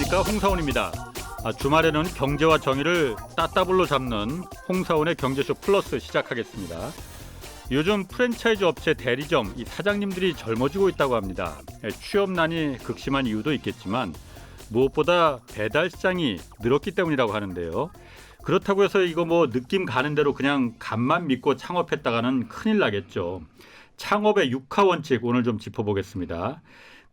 안녕하십니까, 홍사원입니다. 주말에는 경제와 정의를 따따블로 잡는 홍사원의 경제쇼 플러스 시작하겠습니다. 요즘 프랜차이즈 업체 대리점 사장님들이 젊어지고 있다고 합니다. 취업난이 극심한 이유도 있겠지만 무엇보다 배달 시장이 늘었기 때문이라고 하는데요. 그렇다고 해서 이거 느낌 가는 대로 그냥 간만 믿고 창업했다가는 큰일 나겠죠. 창업의 6하 원칙 오늘 좀 짚어보겠습니다.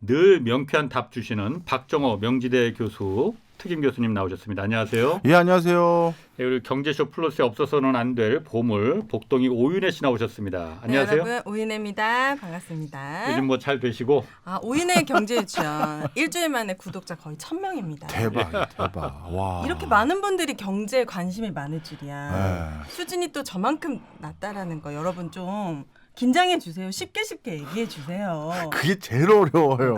늘 명쾌한 답 주시는 박정호 명지대 교수, 특임 교수님 나오셨습니다. 안녕하세요. 예, 안녕하세요. 네, 그리고 경제쇼 플러스에 없어서는 안 될 보물 복동이 오윤혜 씨 나오셨습니다. 안녕하세요. 네, 여러분 오윤혜입니다. 반갑습니다. 요즘 잘 되시고? 오윤혜 경제유치원 일주일 만에 구독자 거의 1,000명입니다. 대박. 와. 이렇게 많은 분들이 경제에 관심이 많을 줄이야. 네. 수준이 또 저만큼 낮다라는 거 여러분 좀 긴장해 주세요. 쉽게 얘기해 주세요. 그게 제일 어려워요.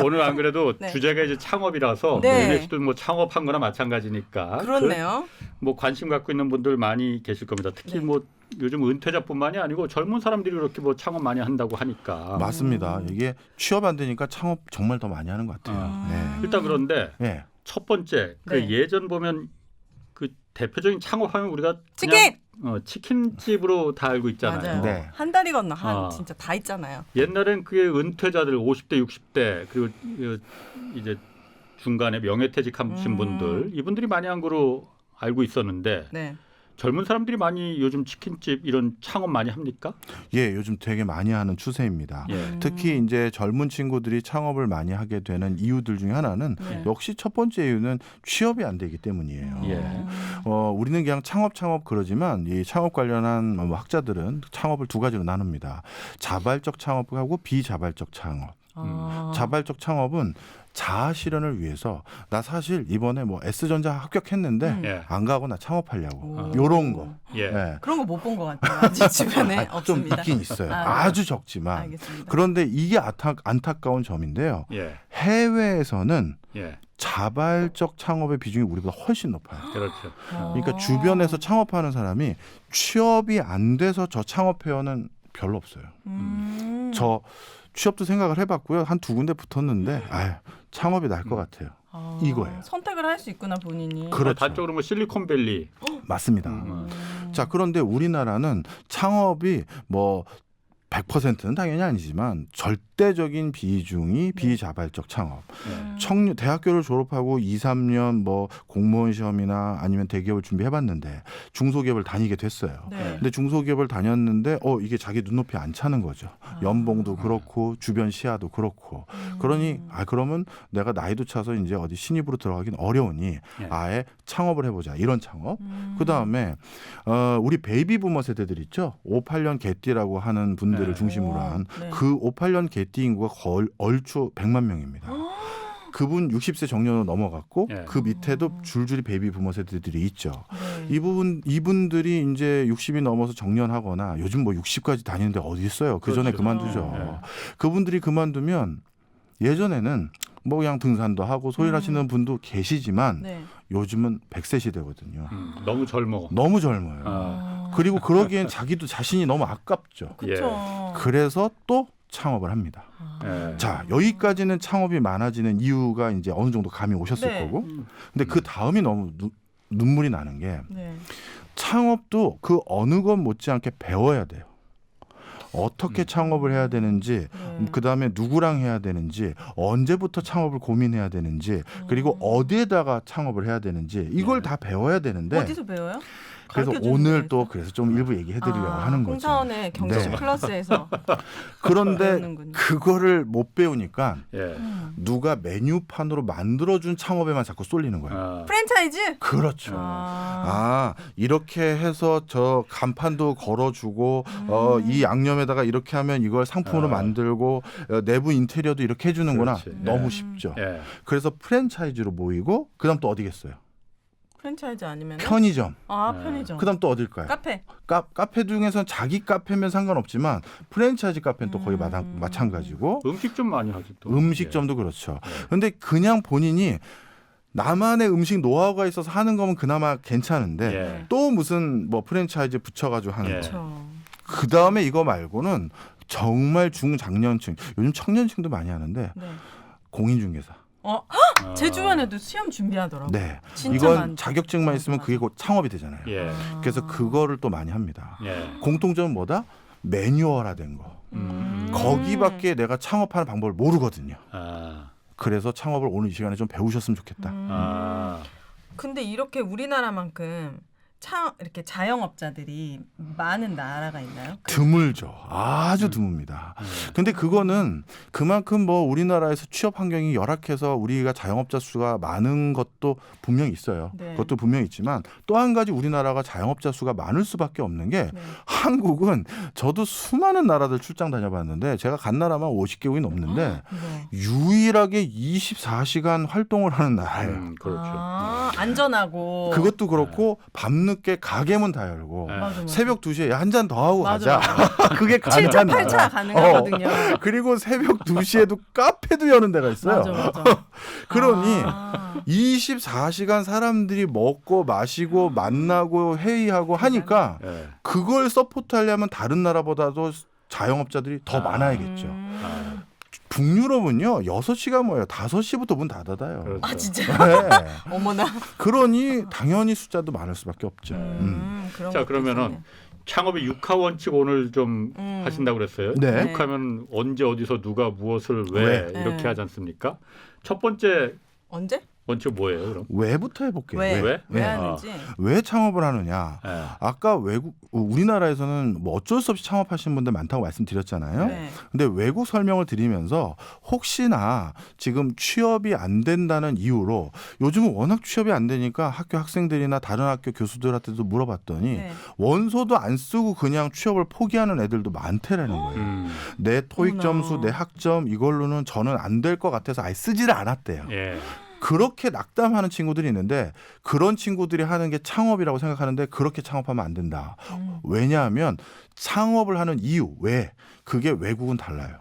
오늘 안 그래도 네. 주제가 이제 창업이라서 네. 오윤혜 씨도 창업한 거나 마찬가지니까. 그렇네요. 관심 갖고 있는 분들 많이 계실 겁니다. 특히 네. 요즘 은퇴자뿐만이 아니고 젊은 사람들이 그렇게 창업 많이 한다고 하니까. 맞습니다. 이게 취업 안 되니까 창업 정말 더 많이 하는 것 같아요. 네. 일단 그런데 네. 첫 번째 네. 예전 보면 그 대표적인 창업하면 우리가 치킨! 치킨집으로 다 알고 있잖아요. 맞아요. 네. 한 다리 건너 진짜 다 있잖아요. 옛날엔 그게 은퇴자들 50대, 60대 그리고 이제 중간에 명예퇴직하신 분들 이분들이 많이 한 거로 알고 있었는데 네. 젊은 사람들이 많이 요즘 치킨집 이런 창업 많이 합니까? 예, 요즘 되게 많이 하는 추세입니다. 예. 특히 이제 젊은 친구들이 창업을 많이 하게 되는 이유들 중에 하나는 네. 역시 첫 번째 이유는 취업이 안 되기 때문이에요. 예. 우리는 그냥 창업 그러지만 이 창업 관련한 학자들은 창업을 두 가지로 나눕니다. 자발적 창업하고 비자발적 창업. 자발적 창업은 자아 실현을 위해서 나 사실 이번에 S전자 합격했는데 예. 안 가고 나 창업하려고. 오. 요런 거. 예. 네. 그런 거 못 본 것 같아요. 아직 주변에 좀 없습니다. 있긴 있어요. 아, 아주 적지만. 알겠습니다. 그런데 이게 안타까운 점인데요. 예. 해외에서는 예. 자발적 창업의 비중이 우리보다 훨씬 높아요. 그렇죠. 그러니까 주변에서 창업하는 사람이 취업이 안 돼서 저 창업해요는 별로 없어요. 저 취업도 생각을 해봤고요. 한 두 군데 붙었는데 창업이 나을 것 같아요. 이거예요. 선택을 할 수 있구나 본인이. 그렇죠. 단적으로 네. 실리콘밸리. 맞습니다. 자, 그런데 우리나라는 창업이 100%는 당연히 아니지만 절대적인 비중이 비자발적 창업. 대학교를 졸업하고 2, 3년 공무원 시험이나 아니면 대기업을 준비해봤는데 중소기업을 다니게 됐어요. 네. 근데 중소기업을 다녔는데 이게 자기 눈높이 안 차는 거죠. 연봉도 그렇고 주변 시야도 그렇고. 그러니 그러면 내가 나이도 차서 이제 어디 신입으로 들어가긴 어려우니 아예 창업을 해보자. 이런 창업. 그다음에 우리 베이비 부머 세대들 있죠. 58년 개띠라고 하는 분들을 네. 중심으로 한 네. 그 58년 개띠 인구가 얼추 100만 명입니다. 그분 60세 정년으로 넘어갔고 예. 그 밑에도 줄줄이 베이비 부머 세대들이 있죠. 네. 이분들이 이제 60이 넘어서 정년하거나 요즘 60까지 다니는데 어디 있어요? 그 전에 그렇죠. 그만두죠. 예. 그분들이 그만두면 예전에는 그냥 등산도 하고 소일 하시는 분도 계시지만 네. 요즘은 100세 시대거든요. 너무 젊어. 너무 젊어요. 그리고 그러기엔 자기도 자신이 너무 아깝죠. 그렇죠. 그래서 또 창업을 합니다. 예. 자, 여기까지는 창업이 많아지는 이유가 이제 어느 정도 감이 오셨을 네. 거고. 근데 그 다음이 너무 눈물이 나는 게 네. 창업도 그 어느 것 못지않게 배워야 돼요. 어떻게 창업을 해야 되는지, 그다음에 누구랑 해야 되는지, 언제부터 창업을 고민해야 되는지, 그리고 어디에다가 창업을 해야 되는지 이걸 다 배워야 되는데 어디서 배워요? 그래서 가르쳐주는 오늘 데서? 또 그래서 좀 일부 얘기해드리려고 하는 거죠. 홍사원의 경제쇼 네. 플러스에서 그런데 배우는군요. 그거를 못 배우니까 예. 누가 메뉴판으로 만들어준 창업에만 자꾸 쏠리는 거예요. 프랜차이즈? 그렇죠. 이렇게 해서 저 간판도 걸어주고 이 양념에다가 이렇게 하면 이걸 상품으로 만들고 내부 인테리어도 이렇게 해주는구나. 그렇지. 너무 쉽죠. 예. 그래서 프랜차이즈로 모이고 그다음 또 어디겠어요? 프랜차이즈 아니면 편의점. 편의점. 그다음 또 어딜까요? 카페. 카페 중에서는 자기 카페면 상관없지만 프랜차이즈 카페는 또 거의 마찬가지고 음식점 많이 하죠. 또. 음식점도 그렇죠. 그런데 그냥 본인이 나만의 음식 노하우가 있어서 하는 거면 그나마 괜찮은데 예. 또 무슨 프랜차이즈 붙여가지고 하는 예. 거. 그렇죠. 그 다음에 이거 말고는 정말 중장년층, 요즘 청년층도 많이 하는데 네. 공인중개사. 제 주변에도 시험 준비하더라고요. 네. 진짜 이건 많죠. 자격증만 있으면 그게 곧 창업이 되잖아요. 예. 그래서 그거를 또 많이 합니다. 예. 공통점은 뭐다? 매뉴얼화된 거. 거기밖에 내가 창업하는 방법을 모르거든요. 아. 그래서 창업을 오늘 이 시간에 좀 배우셨으면 좋겠다. 아. 근데 이렇게 우리나라만큼 이렇게 자영업자들이 많은 나라가 있나요? 드물죠. 아주 드뭅니다. 근데 그거는 그만큼 뭐 우리나라에서 취업 환경이 열악해서 우리가 자영업자 수가 많은 것도 분명히 있어요. 네. 그것도 분명히 있지만 또 한 가지 우리나라가 자영업자 수가 많을 수밖에 없는 게 네. 한국은 저도 수많은 나라들 출장 다녀봤는데 제가 간 나라만 50개국이 넘는데 네. 유일하게 24시간 활동을 하는 나라예요. 그렇죠. 안전하고. 그것도 그렇고 밤늦게 가게문 다 열고 네. 맞아, 맞아. 새벽 2시에 한 잔 더 하고 맞아, 가자. 그게 7차, 가능한 8차 나라. 가능하거든요. 그리고 새벽 2시에도 카페도 여는 데가 있어요. 맞아. 그러니 아. 24시간 사람들이 먹고 마시고 만나고 회의하고 하니까 예. 그걸 서포트하려면 다른 나라보다도 자영업자들이 더 많아야겠죠. 아. 북유럽은요 6시가 뭐예요? 5시부터 문 닫아요. 그렇죠. 아 진짜? 네. 어머나. 그러니 당연히 숫자도 많을 수밖에 없죠. 그런 자, 것도 그러면은 있었네. 창업의 6하 원칙 오늘 좀 하신다고 그랬어요. 네. 6하면 언제 어디서 누가 무엇을 왜 왜? 이렇게 네. 하지 않습니까? 첫 번째 언제? 원칙 뭐예요, 그럼? 왜부터 해볼게요. 왜? 왜? 왜 아. 하는지. 왜 창업을 하느냐? 예. 아까 우리나라에서는 뭐 어쩔 수 없이 창업하시는 분들 많다고 말씀드렸잖아요. 네. 근데 외국 설명을 드리면서 혹시나 지금 취업이 안 된다는 이유로 요즘은 워낙 취업이 안 되니까 학교 학생들이나 다른 학교 교수들한테도 물어봤더니 네. 원서도 안 쓰고 그냥 취업을 포기하는 애들도 많대라는 거예요. 내 토익 어머나. 점수, 내 학점 이걸로는 저는 안 될 것 같아서 아예 쓰지를 않았대요. 예. 그렇게 낙담하는 친구들이 있는데 그런 친구들이 하는 게 창업이라고 생각하는데 그렇게 창업하면 안 된다. 왜냐하면 창업을 하는 이유, 왜? 그게 외국은 달라요.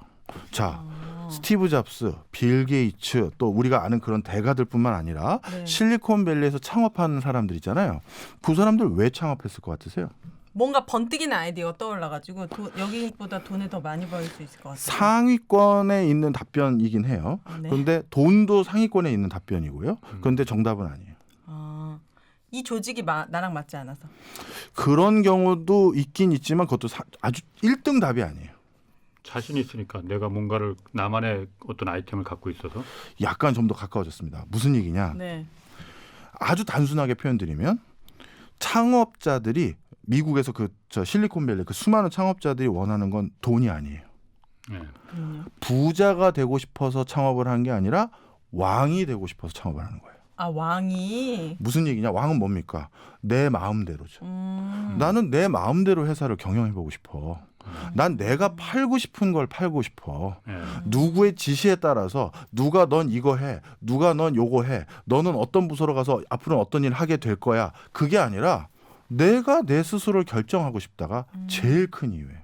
자, 스티브 잡스, 빌 게이츠 또 우리가 아는 그런 대가들뿐만 아니라 네. 실리콘밸리에서 창업하는 사람들 있잖아요. 그 사람들 왜 창업했을 것 같으세요? 뭔가 번뜩이는 아이디어가 떠올라가지고 여기보다 돈을 더 많이 벌 수 있을 것 같아요. 상위권에 있는 답변이긴 해요. 네. 그런데 돈도 상위권에 있는 답변이고요. 그런데 정답은 아니에요. 이 조직이 나랑 맞지 않아서. 그런 경우도 있긴 있지만 그것도 아주 1등 답이 아니에요. 자신 있으니까 내가 뭔가를 나만의 어떤 아이템을 갖고 있어서 약간 좀 더 가까워졌습니다. 무슨 얘기냐? 네. 아주 단순하게 표현드리면 창업자들이 미국에서 저 실리콘밸리 그 수많은 창업자들이 원하는 건 돈이 아니에요. 예. 부자가 되고 싶어서 창업을 한 게 아니라 왕이 되고 싶어서 창업을 하는 거예요. 아 왕이. 무슨 얘기냐? 왕은 뭡니까? 내 마음대로죠. 나는 내 마음대로 회사를 경영해보고 싶어. 난 내가 팔고 싶은 걸 팔고 싶어. 예. 누구의 지시에 따라서 누가 넌 이거 해, 누가 넌 요거 해, 너는 어떤 부서로 가서 앞으로는 어떤 일을 하게 될 거야. 그게 아니라 내가 내 스스로를 결정하고 싶다가 제일 큰 이유예요.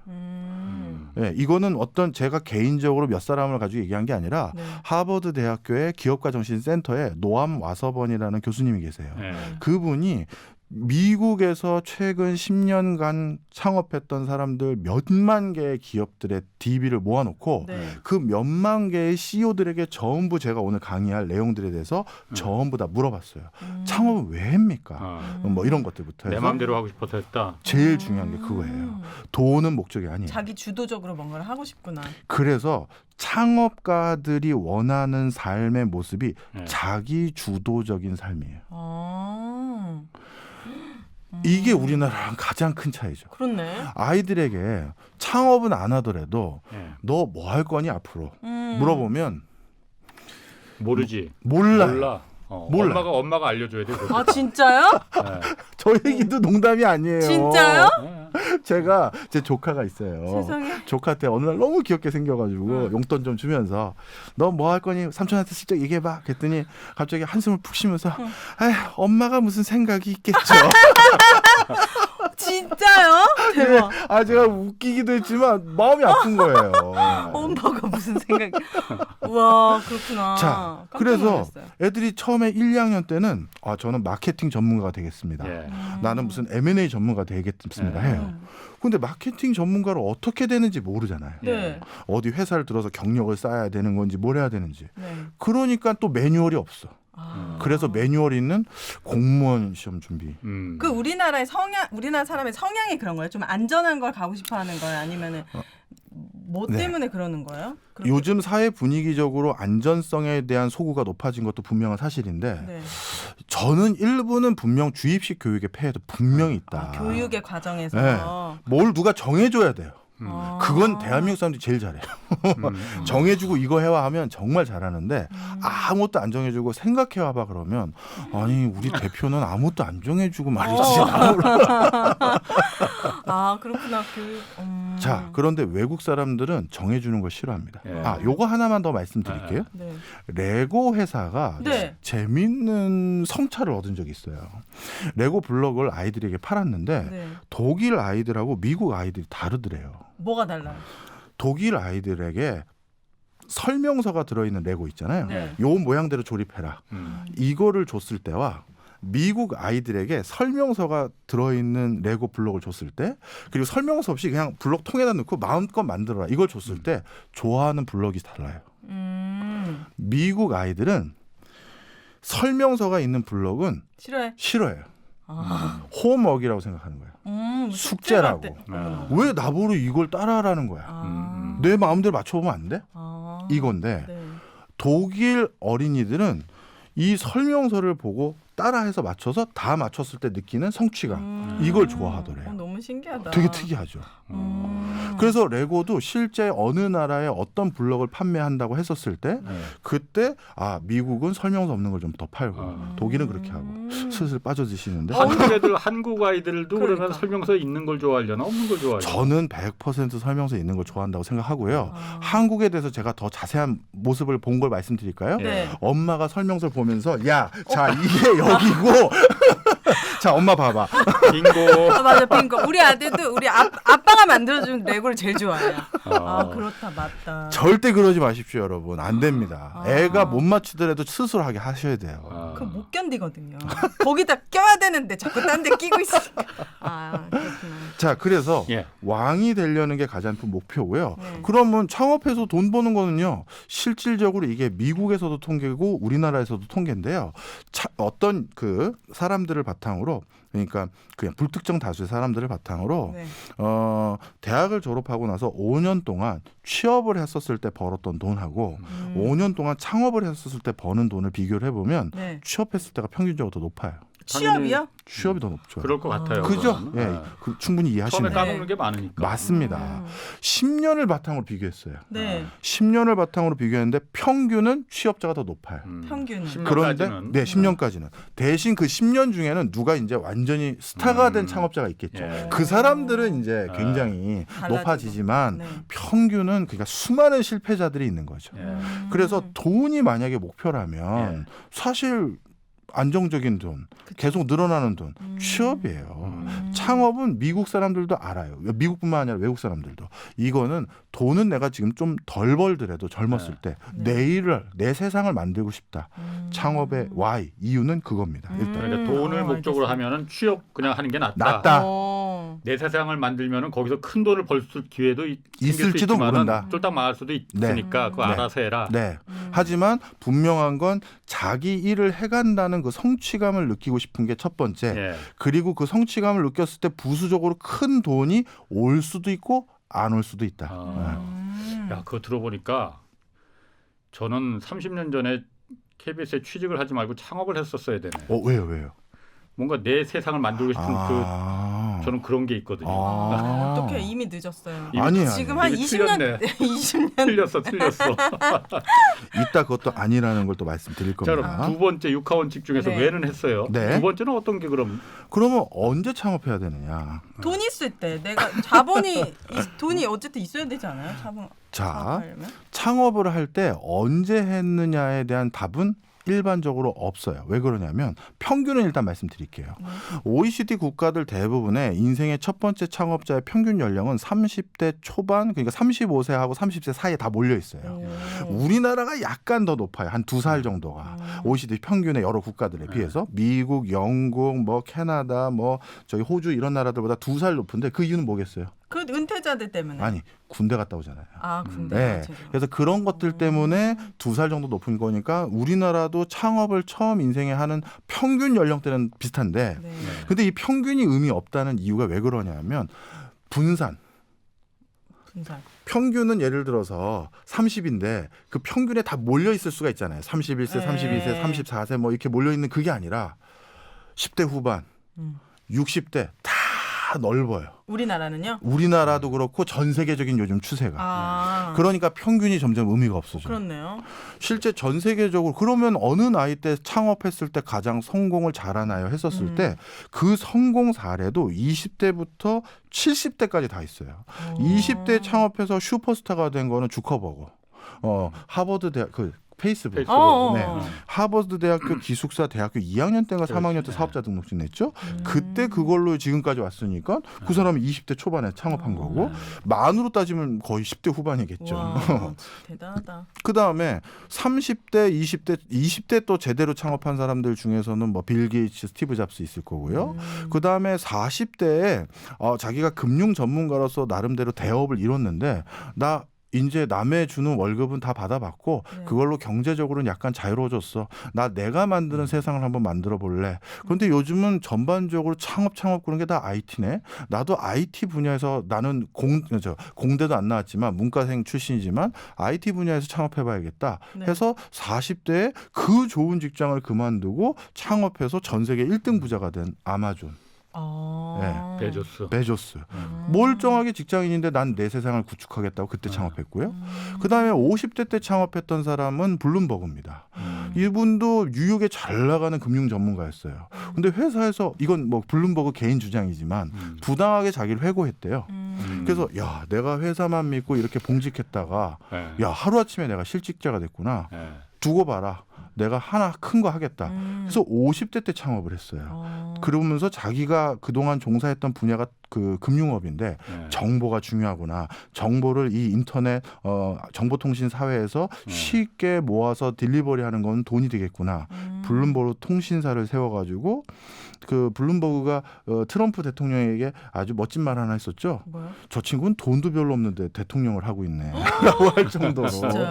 네, 이거는 어떤 제가 개인적으로 몇 사람을 가지고 얘기한 게 아니라 네. 하버드 대학교의 기업가정신센터에 노암 와서번이라는 교수님이 계세요. 예. 그분이 미국에서 최근 10년간 창업했던 사람들 몇만 개의 기업들의 DB를 모아놓고 네. 그 몇만 개의 CEO들에게 전부 제가 오늘 강의할 내용들에 대해서 전부 다 물어봤어요. 창업은 왜 합니까? 뭐 이런 것들부터 내 해서 마음대로 하고 싶어서 했다. 제일 중요한 게 그거예요. 돈은 목적이 아니에요. 자기 주도적으로 뭔가를 하고 싶구나. 그래서 창업가들이 원하는 삶의 모습이 네. 자기 주도적인 삶이에요. 아. 이게 우리나라랑 가장 큰 차이죠. 그렇네. 아이들에게 창업은 안 하더라도 예. 너 뭐 할 거니 앞으로 물어보면 모르지. 몰라요. 몰라. 몰라. 엄마가 알려줘야 돼. 그거. 아 진짜요? 예. 저 얘기도 농담이 아니에요. 진짜요? 예. 제가 제 조카가 있어요. 세상에. 조카한테 어느 날 너무 귀엽게 생겨가지고 용돈 좀 주면서 너 뭐 할 거니 삼촌한테 슬쩍 얘기해봐. 그랬더니 갑자기 한숨을 푹 쉬면서 에휴, 엄마가 무슨 생각이 있겠죠. 진짜요? 대박. 아 제가 웃기기도 했지만 마음이 아픈 거예요. 엄마가 무슨 생각이? 와 그렇구나. 자, 깜짝 그래서 놀랐어요. 애들이 처음에 1, 2학년 때는 저는 마케팅 전문가가 되겠습니다. 예. 나는 무슨 M&A 전문가 되겠습니다 예. 해요. 근데 마케팅 전문가로 어떻게 되는지 모르잖아요. 네. 어디 회사를 들어서 경력을 쌓아야 되는 건지 뭘 해야 되는지. 네. 그러니까 또 매뉴얼이 없어. 아. 그래서 매뉴얼이 있는 공무원 시험 준비. 그 우리나라 사람의 성향이 그런 거예요? 좀 안전한 걸 가고 싶어 하는 거예요? 아니면은 뭐 네. 때문에 그러는 거예요? 그렇게- 요즘 사회 분위기적으로 안전성에 대한 소구가 높아진 것도 분명한 사실인데 네. 저는 일부는 분명 주입식 교육의 폐해도 분명히 있다. 교육의 과정에서 네. 뭘 누가 정해줘야 돼요. 아. 그건 대한민국 사람들이 제일 잘해요. 정해주고 이거 해와 하면 정말 잘하는데 아무것도 안 정해주고 생각해와봐 그러면 아니 우리 대표는 아무것도 안 정해주고 말이지. 아 그렇구나. 교육. 자 그런데 외국 사람들은 정해주는 걸 싫어합니다. 예. 요거 하나만 더 말씀드릴게요. 네. 레고 회사가 네. 재밌는 성찰을 얻은 적이 있어요. 레고 블록을 아이들에게 팔았는데 네. 독일 아이들하고 미국 아이들이 다르더래요. 뭐가 달라요? 독일 아이들에게 설명서가 들어있는 레고 있잖아요. 네. 요 모양대로 조립해라. 이거를 줬을 때와 미국 아이들에게 설명서가 들어있는 레고 블록을 줬을 때 그리고 설명서 없이 그냥 블록 통에다 넣고 마음껏 만들어라. 이걸 줬을 때 좋아하는 블록이 달라요. 미국 아이들은 설명서가 있는 블록은 싫어해? 싫어해요. 아. 홈워크라고 생각하는 거예요. 숙제라고. 숙제 같대. 왜 나보고 이걸 따라하라는 거야. 아. 내 마음대로 맞춰보면 안 돼? 아. 이건데 네. 독일 어린이들은 이 설명서를 보고 따라해서 맞춰서 다 맞췄을 때 느끼는 성취감 이걸 좋아하더래요. 너무 신기하다. 되게 특이하죠. 그래서 레고도 실제 어느 나라에 어떤 블럭을 판매한다고 했었을 때 그때 미국은 설명서 없는 걸 좀 더 팔고 독일은 그렇게 하고 슬슬 빠져드시는데 한국 아이들도 그러면 그러니까. 설명서에 있는 걸 좋아하려나 없는 걸 좋아하려나? 저는 100% 설명서 있는 걸 좋아한다고 생각하고요. 한국에 대해서 제가 더 자세한 모습을 본 걸 말씀드릴까요? 네. 엄마가 설명서를 보면서 자 이게 여기고 자 엄마 봐봐. 빙고. 맞아 빙고. 우리 아들도 우리 아빠가 만들어준 레고를 제일 좋아해요. 그렇다 맞다. 절대 그러지 마십시오 여러분. 안 됩니다. 애가 못 맞추더라도 스스로 하게 하셔야 돼요. 그거 못 견디거든요. 거기다 껴야 되는데 자꾸 딴 데 끼고 있어. 그렇구나. 자 그래서 예. 왕이 되려는 게 가장 큰 목표고요. 네. 그러면 창업해서 돈 버는 거는요. 실질적으로 이게 미국에서도 통계고 우리나라에서도 통계인데요. 어떤 그 사람들을 바탕으로 그러니까 그냥 불특정 다수의 사람들을 바탕으로 네. 대학을 졸업하고 나서 5년 동안 취업을 했었을 때 벌었던 돈하고 5년 동안 창업을 했었을 때 버는 돈을 비교를 해보면 네. 취업했을 때가 평균적으로 더 높아요. 취업이요? 취업이 더 높죠. 그럴 것 같아요. 그죠? 그건. 예, 충분히 처음에 이해하시네요. 까먹는 게 많으니까. 맞습니다. 10년을 바탕으로 비교했어요. 네. 10년을 바탕으로 비교했는데 평균은 취업자가 더 높아요. 평균은. 10년까지는. 그런데 10년까지는 대신 그 10년 중에는 누가 이제 완전히 스타가 된 창업자가 있겠죠. 예. 그 사람들은 이제 굉장히 달라지고. 높아지지만 네. 평균은 그러니까 수많은 실패자들이 있는 거죠. 예. 그래서 돈이 만약에 목표라면 사실 안정적인 돈, 계속 늘어나는 돈, 취업이에요. 창업은 미국 사람들도 알아요. 미국뿐만 아니라 외국 사람들도. 이거는 돈은 내가 지금 좀 덜 벌더라도 젊었을 때 내 세상을 만들고 싶다. 창업의 why, 이유는 그겁니다. 일단. 그러니까 돈을 목적으로 하면은 취업 그냥 하는 게 낫다. 낫다. 내 세상을 만들면은 거기서 큰 돈을 벌 기회도 생길 수 있을지도 있지만은 모른다. 쫄딱 망할 수도 있으니까 그거 네. 알아서 해라. 네. 하지만 분명한 건 자기 일을 해간다는 그 성취감을 느끼고 싶은 게 첫 번째. 예. 그리고 그 성취감을 느꼈을 때 부수적으로 큰 돈이 올 수도 있고 안 올 수도 있다. 야, 그거 들어보니까 저는 30년 전에 KBS에 취직을 하지 말고 창업을 했었어야 되네. 왜요? 뭔가 내 세상을 만들고 싶은 저는 그런 게 있거든요. 어떻게 이미 늦었어요. 아니야. 지금 한 이미 20년 틀렸네. 20년 틀렸어. 이따 그것도 아니라는 걸 또 말씀드릴 자, 겁니다. 그럼 두 번째 육하원칙 중에서 네. 왜는 했어요. 네. 두 번째는 어떤 게 그럼? 그러면 언제 창업해야 되느냐? 돈 있을 때 내가 돈이 어쨌든 있어야 되지 않아요? 자, 창업하려면? 창업을 할 때 언제 했느냐에 대한 답은 일반적으로 없어요. 왜 그러냐면 평균은 일단 말씀드릴게요. OECD 국가들 대부분의 인생의 첫 번째 창업자의 평균 연령은 30대 초반, 그러니까 35세하고 30세 사이에 다 몰려 있어요. 우리나라가 약간 더 높아요. 한 2살 정도가. OECD 평균의 여러 국가들에 비해서 미국, 영국, 뭐 캐나다, 뭐 저기 호주 이런 나라들보다 2살 높은데 그 이유는 뭐겠어요? 그 은퇴자들 때문에. 아니, 군대 갔다 오잖아요. 아, 군대. 네. 그래서 그런 것들 때문에 2살 정도 높은 거니까 우리나라도 창업을 처음 인생에 하는 평균 연령대는 비슷한데 네. 근데 이 평균이 의미 없다는 이유가 왜 그러냐면 분산. 분산. 평균은 예를 들어서 30인데 그 평균에 다 몰려 있을 수가 있잖아요. 31세, 네. 32세, 34세 뭐 이렇게 몰려 있는 그게 아니라 10대 후반, 60대 다 넓어요. 우리나라는요? 우리나라도 그렇고 전 세계적인 요즘 추세가. 아. 그러니까 평균이 점점 의미가 없어져요. 그렇네요. 실제 전 세계적으로 그러면 어느 나이 때 창업했을 때 가장 성공을 잘하나요 했었을 때 그 성공 사례도 20대부터 70대까지 다 있어요. 20대 창업해서 슈퍼스타가 된 거는 주커버거. 하버드 대학 페이스북. 네. 하버드 대학교 기숙사 대학교 2학년 때인가 3학년 때 사업자 등록증 냈죠. 그때 그걸로 지금까지 왔으니까 그 사람이 20대 초반에 창업한 거고 만으로 따지면 거의 10대 후반이겠죠. 와, 대단하다. 그다음에 30대, 20대 또 제대로 창업한 사람들 중에서는 뭐 빌 게이츠, 스티브 잡스 있을 거고요. 그다음에 40대에 자기가 금융 전문가로서 나름대로 대업을 이뤘는데 나 이제 남의 주는 월급은 다 받아봤고 네. 그걸로 경제적으로는 약간 자유로워졌어. 내가 만드는 세상을 한번 만들어 볼래. 그런데 요즘은 전반적으로 창업 그런 게 다 IT네. 나도 IT 분야에서 나는 공대도 안 나왔지만 문과생 출신이지만 IT 분야에서 창업해봐야겠다. 네. 해서 40대에 그 좋은 직장을 그만두고 창업해서 전 세계 1등 부자가 된 아마존. 네. 베조스. 멀쩡하게 직장인인데 난 내 세상을 구축하겠다고 그때 창업했고요. 그다음에 50대 때 창업했던 사람은 블룸버그입니다. 이분도 뉴욕에 잘 나가는 금융 전문가였어요. 근데 회사에서 이건 뭐 블룸버그 개인 주장이지만 부당하게 자기를 회고했대요. 그래서 야, 내가 회사만 믿고 이렇게 봉직했다가 야, 하루아침에 내가 실직자가 됐구나. 두고 봐라. 내가 하나 큰 거 하겠다. 그래서 50대 때 창업을 했어요. 그러면서 자기가 그동안 종사했던 분야가 그 금융업인데 정보가 중요하구나. 정보를 이 인터넷 정보통신 사회에서 쉽게 모아서 딜리버리하는 건 돈이 되겠구나. 블룸버그 통신사를 세워가지고 그 블룸버그가 트럼프 대통령에게 아주 멋진 말 하나 했었죠. 뭐요? 저 친구는 돈도 별로 없는데 대통령을 하고 있네라고 할 정도로.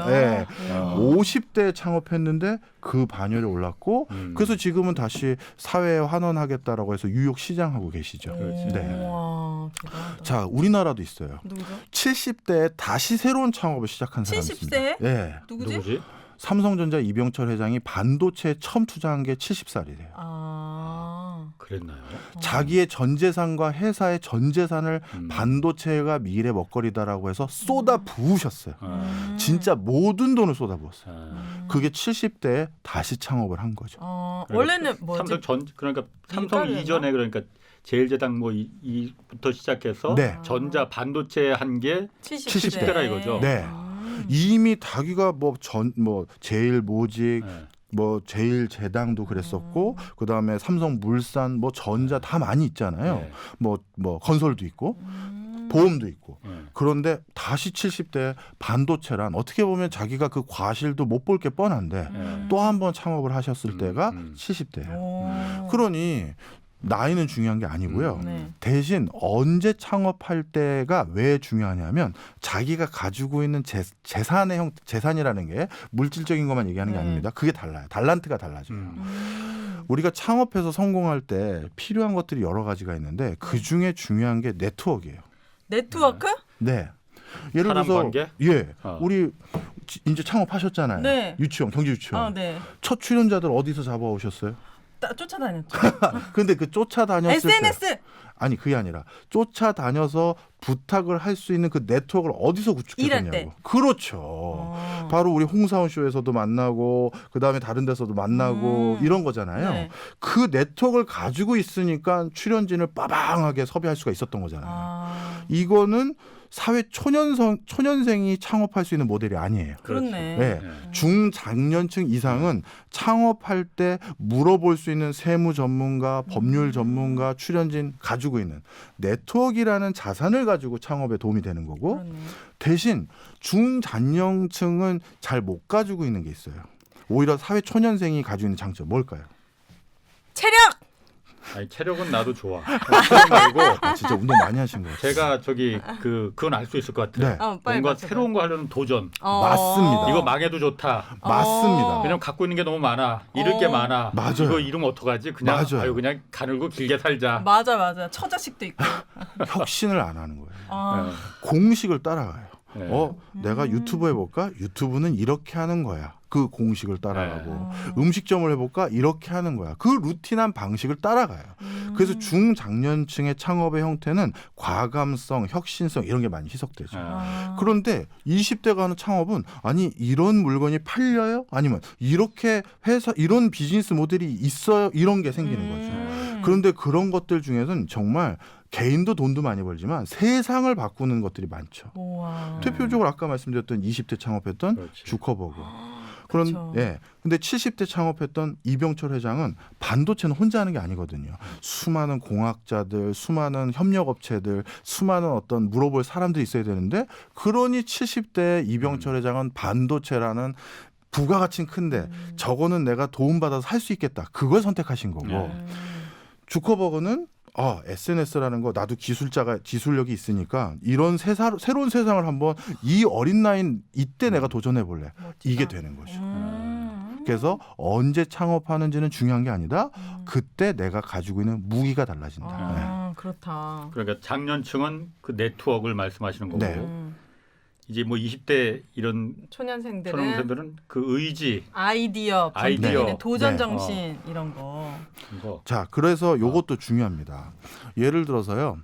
네. 50대 창업했는데 그 반열에 올랐고 그래서 지금은 다시 사회에 환원하겠다라고 해서 뉴욕 시장하고 계시죠. 네. 와, 대단하다. 자, 우리나라도 있어요. 누구죠? 70대에 다시 새로운 창업을 시작한 사람이 70세? 있습니다. 네. 누구지? 삼성전자 이병철 회장이 반도체에 처음 투자한 게 70살이래요. 그랬나요? 자기의 전 재산과 회사의 전 재산을 반도체가 미래 먹거리다라고 해서 쏟아 부으셨어요. 진짜 모든 돈을 쏟아 부었어요. 그게 70대에 다시 창업을 한 거죠. 원래는 뭐지? 그러니까 삼성 이전에 그러니까 제일제당 뭐 이부터 시작해서 네. 전자 반도체 한 게 70대라 이거죠. 네. 이미 자기가 제일 모직 뭐 제일 제당도 그랬었고 그다음에 삼성물산 뭐 전자 다 많이 있잖아요. 네. 뭐 건설도 있고 보험도 있고. 그런데 다시 70대 반도체란 어떻게 보면 자기가 그 과실도 못 볼 게 뻔한데 또 한 번 창업을 하셨을 때가 70대예요. 그러니 나이는 중요한 게 아니고요. 대신 언제 창업할 때가 왜 중요하냐면 자기가 가지고 있는 재산이라는 게 물질적인 것만 얘기하는 게 아닙니다. 그게 달라요. 달란트가 달라져요. 우리가 창업해서 성공할 때 필요한 것들이 여러 가지가 있는데 그중에 중요한 게 네트워크예요. 네트워크? 네. 예를 사람 들어서 관계? 우리 이제 창업하셨잖아요. 네. 유치원, 경제 유치원. 네. 첫 출연자들 어디서 잡아오셨어요? 쫓아다녔죠. 근데 그 쫓아다녔을 SNS. 때 아니 그게 아니라 쫓아다녀서 부탁을 할 수 있는 그 네트워크를 어디서 구축했냐고. 일할 때. 그렇죠. 바로 우리 홍사원 쇼에서도 만나고 그다음에 다른 데서도 만나고 이런 거잖아요. 네. 그 네트워크를 가지고 있으니까 출연진을 빠방하게 섭외할 수가 있었던 거잖아요. 이거는 사회 초년생이 창업할 수 있는 모델이 아니에요. 그렇네. 네. 중장년층 이상은 창업할 때 물어볼 수 있는 세무 전문가, 법률 전문가, 출연진 가지고 있는 네트워크라는 자산을 가지고 창업에 도움이 되는 거고 그렇네. 대신 중장년층은 잘 못 가지고 있는 게 있어요. 오히려 사회 초년생이 가지고 있는 장점 뭘까요? 체력. 아니, 체력은 나도 좋아. 체력 말고 아, 진짜 운동 많이 하신 것 같아요. 제가 저기 그건 알 수 있을 것 같아요. 네. 빨리 뭔가 맞춰봐. 새로운 거 하려는 도전. 맞습니다. 이거 망해도 좋다. 맞습니다. 왜냐면 갖고 있는 게 너무 많아. 잃을 게 많아. 맞아요. 이거 잃으면 어떡하지? 그냥 맞아요. 아유 그냥 가늘고 길게 살자. 맞아. 처자식도 있고. 혁신을 안 하는 거예요. 아, 공식을 따라가요. 네. 내가 유튜브 해볼까? 유튜브는 이렇게 하는 거야. 그 공식을 따라가고 음식점을 해볼까? 이렇게 하는 거야. 그 루틴한 방식을 따라가요. 그래서 중장년층의 창업의 형태는 과감성, 혁신성 이런 게 많이 희석되죠. 그런데 20대가 하는 창업은 아니 이런 물건이 팔려요? 아니면 이렇게 회사 이런 비즈니스 모델이 있어요? 이런 게 생기는 거죠. 그런데 그런 것들 중에서는 정말 개인도 돈도 많이 벌지만 세상을 바꾸는 것들이 많죠. 우와. 대표적으로 아까 말씀드렸던 20대 창업했던 그렇지. 주커버거. 그렇죠. 예. 근데 70대 창업했던 이병철 회장은 반도체는 혼자 하는 게 아니거든요. 수많은 공학자들, 수많은 협력업체들, 수많은 어떤 물어볼 사람들이 있어야 되는데 그러니 70대 이병철 회장은 반도체라는 부가가치는 큰데 저거는 내가 도움받아서 할 수 있겠다. 그걸 선택하신 거고 주커버거는 SNS라는 거 나도 기술력이 있으니까 이런 새로운 세상을 한번 이 어린 나이인 이때 내가 도전해 볼래. 이게 되는 거죠. 그래서 언제 창업하는지는 중요한 게 아니다. 그때 내가 가지고 있는 무기가 달라진다. 그렇다. 그러니까 장년층은 그 네트워크를 말씀하시는 거고 네. 이제 뭐 20대 이런 초년생들은 초년생들은 그 의지 아이디어, 아이디어. 도전 네. 정신 이런 거. 이거 자, 그래서 요것도 중요합니다. 예를 들어서요.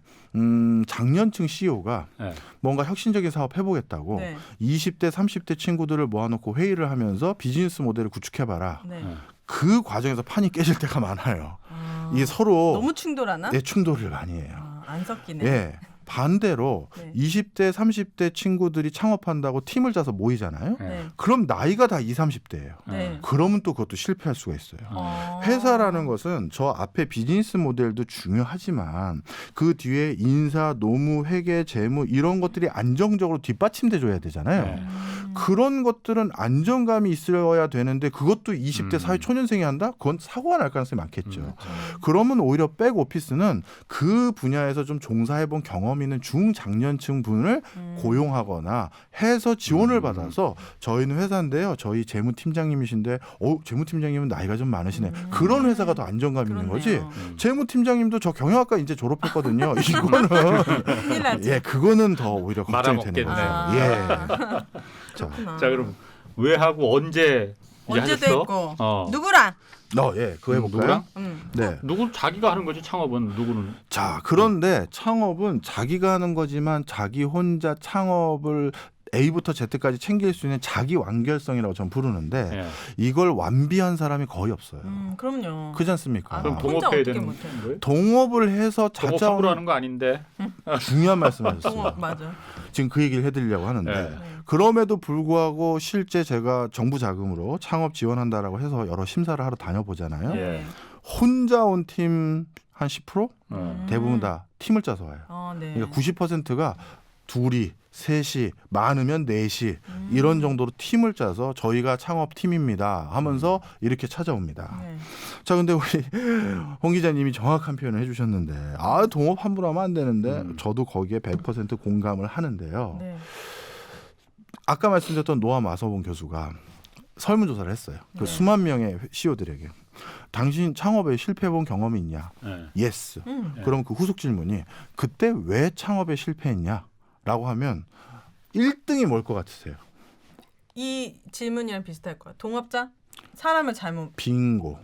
장년층 CEO가 네. 뭔가 혁신적인 사업 해보겠다고 네. 20대, 30대 친구들을 모아놓고 회의를 하면서 비즈니스 모델을 구축해봐라. 네. 그 과정에서 판이 깨질 때가 많아요. 아, 이게 서로 너무 충돌하나? 충돌을 많이 해요. 안 섞이네. 예. 반대로 네. 20대, 30대 친구들이 창업한다고 팀을 짜서 모이잖아요. 네. 그럼 나이가 다 20, 30대예요. 네. 그러면 또 그것도 실패할 수가 있어요. 어. 회사라는 것은 저 앞에 비즈니스 모델도 중요하지만 그 뒤에 인사, 노무, 회계, 재무 이런 것들이 안정적으로 뒷받침돼 줘야 되잖아요. 네. 그런 것들은 안정감이 있어야 되는데 그것도 20대 사회 초년생이 한다? 그건 사고가 날 가능성이 많겠죠. 그러면 오히려 백오피스는 그 분야에서 좀 종사해본 경험 있는 중장년층 분을 고용하거나 해서 지원을 받아서 저희는 회사인데요. 저희 재무팀장님이신데 재무팀장님은 나이가 좀 많으시네. 그런 회사가 더 안정감 있는 거지. 그렇네요. 재무팀장님도 저 경영학과 이제 졸업했거든요. 이거는 큰일 나지. 예, 그거는 더 오히려 걱정이 되는 말아먹겠네. 거죠. 예. 그렇구나. 자 그럼 왜 하고 언제 이제 언제도 하셨어? 했고 누구랑? 예, 그거 해볼까요? 누구랑? 네. 누구 자기가 하는 거지 창업은 누구는? 자, 그런데 창업은 자기가 하는 거지만 자기 혼자 창업을 A부터 Z까지 챙길 수 있는 자기 완결성이라고 전 부르는데 예. 이걸 완비한 사람이 거의 없어요. 그럼요. 그렇지 않습니까? 그럼 혼자 동업해야 어떻게 되는 못해? 거예요? 동업을 해서 동업 함부로 찾아오는 하는 거 아닌데. 중요한 말씀하셨어요. 동업 맞아. 지금 그 얘기를 해드리려고 하는데 네. 그럼에도 불구하고 실제 제가 정부 자금으로 창업 지원한다라고 해서 여러 심사를 하러 다녀보잖아요. 예. 혼자 온 팀 한 10%? 어. 대부분 다 팀을 짜서 와요. 네. 그러니까 90%가 둘이, 셋이, 많으면 넷이 이런 정도로 팀을 짜서 저희가 창업팀입니다 하면서 이렇게 찾아옵니다. 네. 자, 근데 우리 홍 기자님이 정확한 표현을 해주셨는데 동업 함부로 하면 안 되는데 저도 거기에 100% 공감을 하는데요. 네. 아까 말씀드렸던 노아 마서본 교수가 설문조사를 했어요. 그 수만 명의 CEO들에게 당신 창업에 실패해본 경험이 있냐? 예. 예스. 그럼 그 후속 질문이 그때 왜 창업에 실패했냐? 라고 하면 1등이 뭘 것 같으세요? 이 질문이랑 비슷할 거야. 동업자? 사람을 잘못 빙고.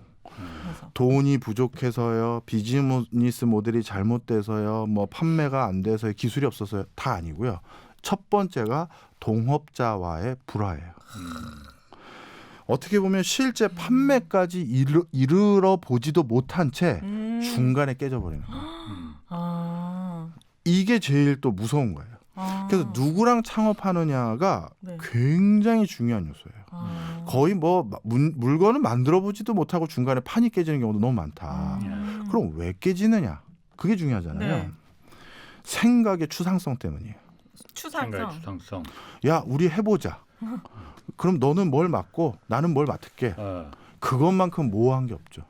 해서. 돈이 부족해서요. 비즈니스 모델이 잘못돼서요. 뭐 판매가 안 돼서요. 기술이 없어서요. 다 아니고요. 첫 번째가 동업자와의 불화예요. 어떻게 보면 실제 판매까지 이르러 보지도 못한 채 중간에 깨져버리는 거예요. 아. 이게 제일 또 무서운 거예요. 그래서 누구랑 창업하느냐가 네. 굉장히 중요한 요소예요. 거의 뭐 물건을 만들어 보지도 못하고 중간에 판이 깨지는 경우도 너무 많다. 그럼 왜 깨지느냐? 그게 중요하잖아요. 네. 생각의 추상성 때문이에요. 생각의 추상성. 추상성. 야, 우리 해보자. 그럼 너는 뭘 맡고 나는 뭘 맡을게. 그것만큼 모호한 게 없죠.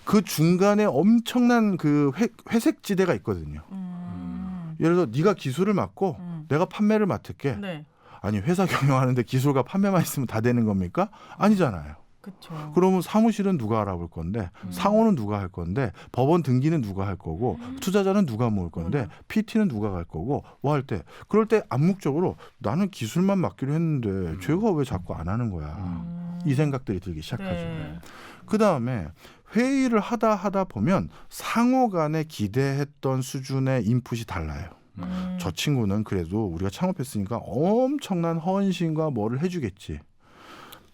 그 중간에 엄청난 그 회색 지대가 있거든요. 예를 들어 네가 기술을 맡고 내가 판매를 맡을게. 네. 아니 회사 경영하는데 기술과 판매만 있으면 다 되는 겁니까? 아니잖아요. 그렇죠. 그러면 사무실은 누가 알아볼 건데 상호는 누가 할 건데 법원 등기는 누가 할 거고 투자자는 누가 모을 건데 PT는 누가 갈 거고 뭐 할 때 그럴 때 암묵적으로 나는 기술만 맡기로 했는데 쟤가 왜 자꾸 안 하는 거야. 이 생각들이 들기 시작하죠. 네. 그다음에 회의를 하다 보면 상호 간에 기대했던 수준의 인풋이 달라요. 저 친구는 그래도 우리가 창업했으니까 엄청난 헌신과 뭐를 해주겠지.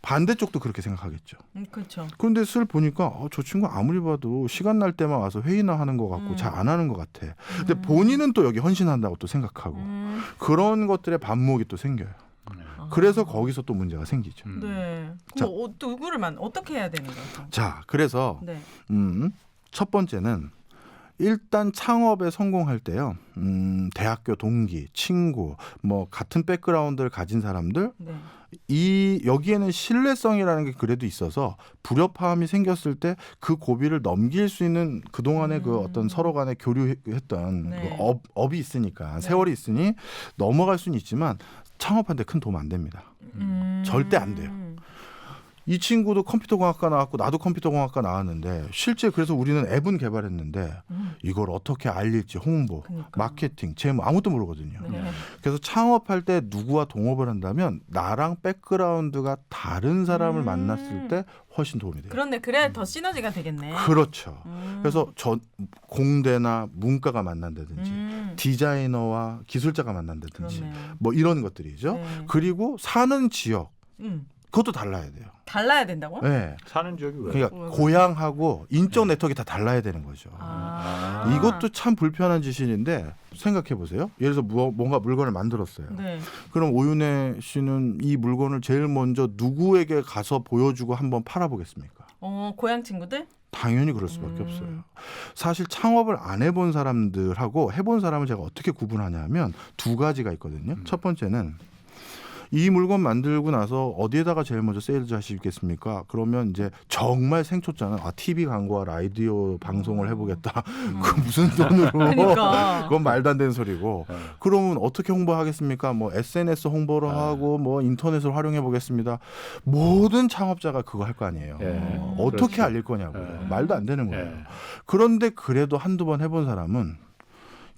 반대쪽도 그렇게 생각하겠죠. 그렇죠. 그런데 슬 보니까 저 친구 아무리 봐도 시간 날 때만 와서 회의나 하는 것 같고 잘 안 하는 것 같아. 근데 본인은 또 여기 헌신한다고 또 생각하고 그런 것들의 반목이 또 생겨요. 그래서 거기서 또 문제가 생기죠. 네. 자. 그럼 누구를 어떻게 해야 되는 거예요? 자, 그래서 네. 첫 번째는 일단 창업에 성공할 때요. 대학교 동기, 친구, 뭐 같은 백그라운드를 가진 사람들 네. 여기에는 신뢰성이라는 게 그래도 있어서 불협화음이 생겼을 때 그 고비를 넘길 수 있는 그동안의 그 어떤 서로 간에 교류했던 네. 그 업이 있으니까 네. 세월이 있으니 넘어갈 수는 있지만 창업하는데 큰 도움 안 됩니다. 절대 안 돼요. 이 친구도 컴퓨터공학과 나왔고 나도 컴퓨터공학과 나왔는데 실제 그래서 우리는 앱은 개발했는데 이걸 어떻게 알릴지 홍보, 그러니까. 마케팅, 재무 아무것도 모르거든요. 네. 그래서 창업할 때 누구와 동업을 한다면 나랑 백그라운드가 다른 사람을 만났을 때 훨씬 도움이 돼요. 그런데 그래 더 시너지가 되겠네. 그렇죠. 그래서 공대나 문과가 만난다든지 디자이너와 기술자가 만난다든지 그렇네요. 뭐 이런 것들이죠. 네. 그리고 사는 지역 그것도 달라야 돼요. 달라야 된다고? 네. 사는 지역이 왜? 그러니까 고향하고 인적 네트워크가 다 달라야 되는 거죠. 이것도 참 불편한 짓인데 생각해 보세요. 예를 들어서 뭔가 물건을 만들었어요. 네. 그럼 오윤혜 씨는 이 물건을 제일 먼저 누구에게 가서 보여주고 한번 팔아보겠습니까? 고향 친구들? 당연히 그럴 수밖에 없어요. 사실 창업을 안 해본 사람들하고 해본 사람을 제가 어떻게 구분하냐면 두 가지가 있거든요. 첫 번째는 이 물건 만들고 나서 어디에다가 제일 먼저 세일즈 하시겠습니까? 그러면 이제 정말 생초자는 TV 광고와 라디오 방송을 해보겠다. 그 무슨 돈으로? 그러니까. 그건 말도 안 되는 소리고. 그러면 어떻게 홍보하겠습니까? 뭐 SNS 홍보를 하고 뭐 인터넷을 활용해 보겠습니다. 모든 창업자가 그거 할 거 아니에요. 어떻게 그렇죠. 알릴 거냐고요. 말도 안 되는 거예요. 그런데 그래도 한두 번 해본 사람은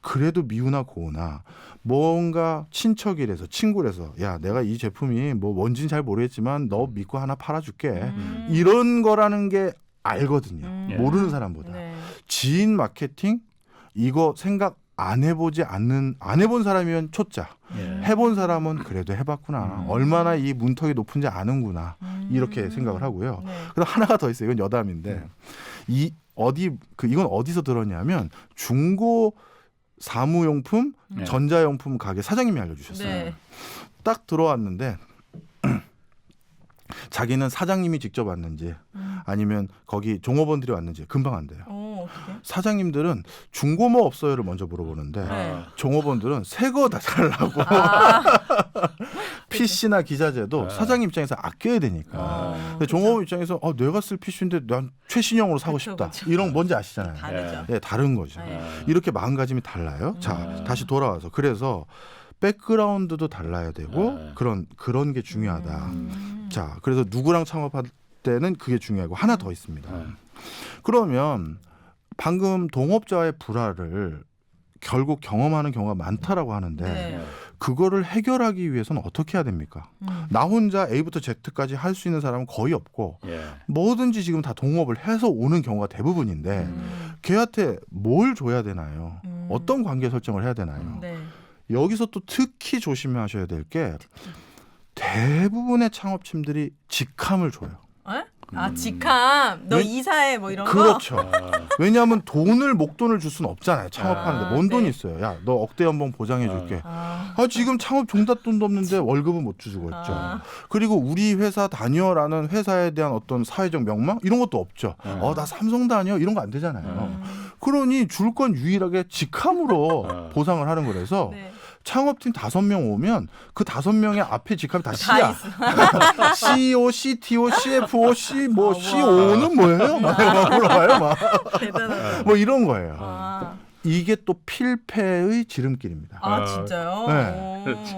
그래도 미우나 고우나 뭔가 친척이라서 친구라서 야 내가 이 제품이 뭐 뭔지는 잘 모르겠지만 너 믿고 하나 팔아줄게 이런 거라는 게 알거든요. 모르는 사람보다. 네. 지인 마케팅 이거 생각 안 해본 사람이면 초짜. 해본 사람은 그래도 해봤구나. 얼마나 이 문턱이 높은지 아는구나. 이렇게 생각을 하고요. 네. 그리고 하나가 더 있어요. 이건 여담인데 이건 어디서 들었냐면 중고 사무용품, 전자용품 가게 사장님이 알려주셨어요. 네. 딱 들어왔는데 자기는 사장님이 직접 왔는지 아니면 거기 종업원들이 왔는지 금방 안 돼요. 어떻게? 사장님들은 중고 뭐 없어요를 먼저 물어보는데 네. 종업원들은 새 거 다 살라고 PC나 기자재도 사장님 입장에서 아껴야 되니까 근데 종업원 입장에서 내가 쓸 PC인데 난 최신형으로 사고 그쵸, 싶다. 그쵸. 이런 뭔지 아시잖아요. 다르죠. 네, 다른 거죠. 이렇게 마음가짐이 달라요. 자, 다시 돌아와서 그래서 백그라운드도 달라야 되고 그런 게 중요하다. 자, 그래서 누구랑 창업할 때는 그게 중요하고 하나 더 있습니다. 그러면 방금 동업자의 불화를 결국 경험하는 경우가 많다라고 하는데 네. 그거를 해결하기 위해서는 어떻게 해야 됩니까? 나 혼자 A부터 Z까지 할 수 있는 사람은 거의 없고 뭐든지 지금 다 동업을 해서 오는 경우가 대부분인데 걔한테 뭘 줘야 되나요? 어떤 관계 설정을 해야 되나요? 네. 여기서 또 특히 조심하셔야 될 게 대부분의 창업팀들이 직함을 줘요. 에? 아 직함. 너 왜- 이사해 뭐 이런 거. 그렇죠. 아, 왜냐하면 목돈을 줄 수는 없잖아요. 창업하는데 뭔 돈이 네. 있어요. 야, 너 억대 연봉 보장해줄게. 아, 지금 창업 종잣돈도 없는데 월급은 못 주고 있죠. 아. 그리고 우리 회사 다녀라는 회사에 대한 어떤 사회적 명망 이런 것도 없죠. 나 삼성 다녀 이런 거 안 되잖아요. 그러니 줄 건 유일하게 직함으로 보상을 하는 거라서 네. 창업팀 5명 오면 그 5명의 앞에 직함이 다 다 C야. 있어. CEO, CTO, CFO, 우와. CO는 뭐예요? 막 물어봐요. 막. 대단하다. 뭐 이런 거예요. 아, 이게 또 필패의 지름길입니다. 아 진짜요? 네. 오. 그렇지.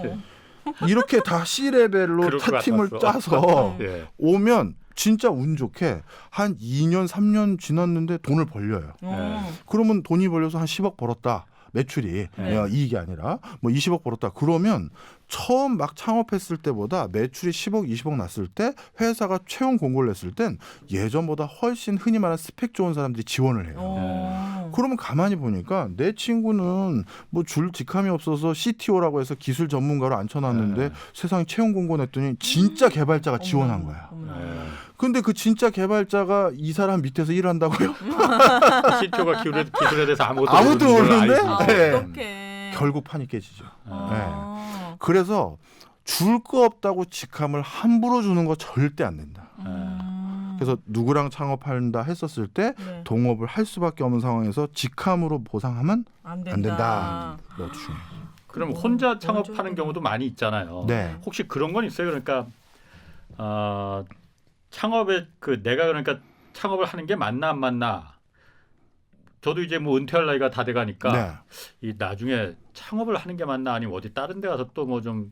이렇게 다 C레벨로 그럴 것 타팀을 같았어. 짜서 예. 오면 진짜 운 좋게 한 2년, 3년 지났는데 돈을 벌려요. 어. 그러면 돈이 벌려서 한 10억 벌었다. 매출이 네. 이익이 아니라 뭐 20억 벌었다. 그러면 처음 막 창업했을 때보다 매출이 10억, 20억 났을 때 회사가 채용 공고를 냈을 땐 예전보다 훨씬 흔히 말하는 스펙 좋은 사람들이 지원을 해요. 어. 그러면 가만히 보니까 내 친구는 뭐 줄 직함이 없어서 CTO라고 해서 기술 전문가로 앉혀놨는데 네. 세상에 채용 공고 냈더니 진짜 개발자가 지원한 거야. 어머나. 예. 근데 그 진짜 개발자가 이 사람 밑에서 일한다고요? CTO가 기술에 대해서 아무도 모르는데? 알지. 아, 네. 어떡해. 결국 판이 깨지죠. 아. 그래서 줄 거 없다고 직함을 함부로 주는 거 절대 안 된다. 그래서 누구랑 창업한다 했었을 때 네. 동업을 할 수밖에 없는 상황에서 직함으로 보상하면 안 된다. 안 된다. 뭐 중요해. 그럼 뭐, 혼자 뭘 창업하는 줘야 경우도 많이 있잖아요. 네. 혹시 그런 건 있어요? 그러니까 창업에 내가 그러니까 창업을 하는 게 맞나 안 맞나? 저도 이제 뭐 은퇴할 나이가 다 돼가니까 네. 이 나중에 창업을 하는 게 맞나 아니면 어디 다른 데 가서 또 뭐 좀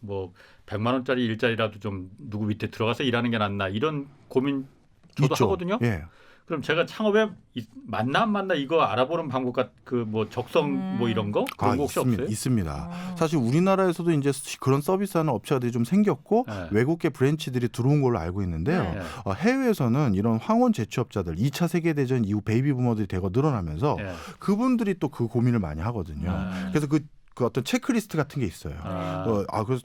뭐 100만 원짜리 일자리라도 좀 누구 밑에 들어가서 일하는 게 낫나 이런 고민 저도 있죠. 하거든요. 예. 그럼 제가 창업에 맞나 안 맞나 이거 알아보는 방법 뭐 적성 뭐 이런 거 그런 거 혹시 없어요? 있습니다. 아. 사실 우리나라에서도 이제 그런 서비스하는 업체들이 좀 생겼고 네. 외국계 브랜치들이 들어온 걸로 알고 있는데요. 네. 해외에서는 이런 황혼 제취업자들 2차 세계대전 이후 베이비 부머들이 대거 늘어나면서 예. 그분들이 또 그 고민을 많이 하거든요. 그래서 그 어떤 체크리스트 같은 게 있어요. 그래서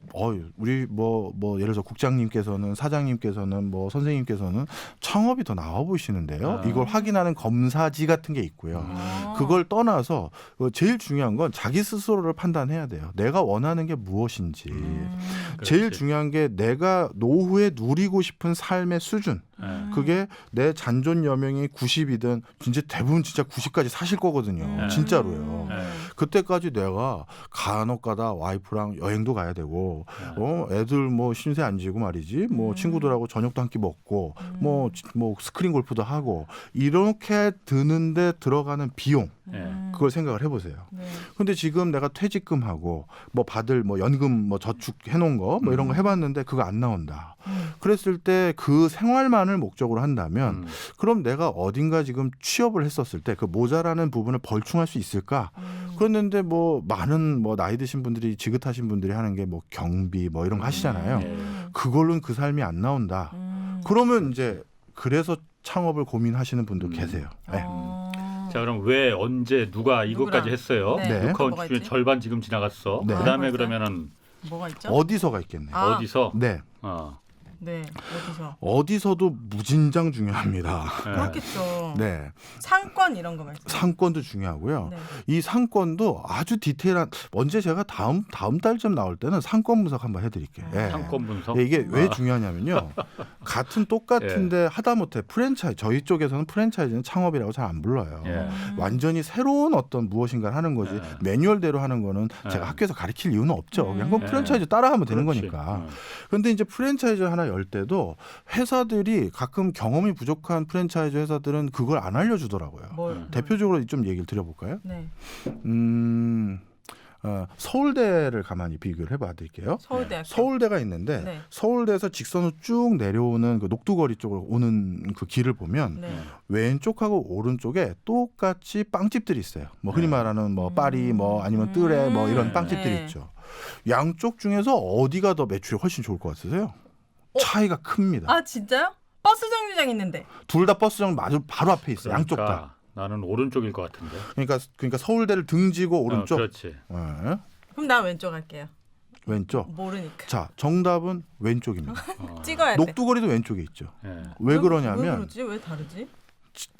우리 뭐 예를 들어 국장님께서는 사장님께서는 뭐 선생님께서는 창업이 더 나아 보이시는데요. 이걸 확인하는 검사지 같은 게 있고요. 그걸 떠나서 제일 중요한 건 자기 스스로를 판단해야 돼요. 내가 원하는 게 무엇인지. 제일 그렇지. 중요한 게 내가 노후에 누리고 싶은 삶의 수준. 그게 내 잔존 여명이 90이든 진짜 대부분 진짜 90까지 사실 거거든요. 진짜로요. 그때까지 내가 간혹가다 와이프랑 여행도 가야 되고 애들 뭐 신세 안 지고 말이지 뭐 친구들하고 저녁도 한 끼 먹고 뭐 스크린 골프도 하고 이렇게 드는데 들어가는 비용 그걸 생각을 해보세요. 네. 근데 지금 내가 퇴직금하고 뭐 받을 뭐 연금 뭐 저축해 놓은 거 뭐 이런 거 해봤는데 그거 안 나온다. 그랬을 때 그 생활만을 목적으로 한다면 그럼 내가 어딘가 지금 취업을 했었을 때 그 모자라는 부분을 벌충할 수 있을까? 그랬는데 뭐 많은 뭐 나이 드신 분들이 지긋하신 분들이 하는 게 뭐 경비 뭐 이런 거 하시잖아요. 그걸로는 그 삶이 안 나온다. 그러면 이제 그래서 창업을 고민하시는 분도 계세요. 네. 자 그럼 왜 언제 누가 이것까지 누구랑? 했어요? 네. 네. 녹화 뭐가 중에 있지? 절반 지금 지나갔어. 네. 그다음에 벌써요? 그러면은 뭐가 있죠? 어디서가 있겠네요. 아. 어디서? 네. 네. 어디서? 어디서도 무진장 중요합니다. 그렇겠죠. 네. 상권 이런 거 말씀. 상권도 중요하고요. 네. 이 상권도 아주 디테일한 언제 제가 다음 달쯤 나올 때는 상권 분석 한번 해드릴게요. 예. 상권 분석. 예, 이게 왜 중요하냐면요. 같은 똑같은데 하다못해 프랜차이즈 저희 쪽에서는 프랜차이즈는 창업이라고 잘 안 불러요. 예. 완전히 새로운 어떤 무엇인가를 하는 거지 매뉴얼대로 하는 거는 제가 학교에서 가르칠 이유는 없죠. 그냥 그건 프랜차이즈 따라하면 되는 그렇지. 거니까. 그런데 이제 프랜차이즈 하나 열 때도 회사들이 가끔 경험이 부족한 프랜차이즈 회사들은 그걸 안 알려주더라고요. 대표적으로 좀 얘기를 드려볼까요? 네. 서울대를 가만히 비교를 해봐 드릴게요. 서울대학교. 서울대가 있는데 네. 서울대에서 직선으로 쭉 내려오는 그 녹두거리 쪽으로 오는 그 길을 보면 네. 왼쪽하고 오른쪽에 똑같이 빵집들이 있어요. 뭐 흔히 말하는 뭐 파리 뭐 아니면 뜨레 뭐 이런 빵집들이 네. 있죠. 양쪽 중에서 어디가 더 매출이 훨씬 좋을 것 같으세요? 차이가 큽니다. 아 진짜요? 버스 정류장 있는데. 둘 다 버스장 바로 앞에 있어요. 양쪽 다. 그러니까 나는 오른쪽일 것 같은데. 그러니까 서울대를 등지고 오른쪽. 그렇지. 네. 그럼 나 왼쪽 할게요. 왼쪽. 모르니까. 자, 정답은 왼쪽입니다. 찍어야 돼. 녹두거리도 왼쪽에 있죠. 예. 왜 왜 그러냐면 그러지? 왜 다르지?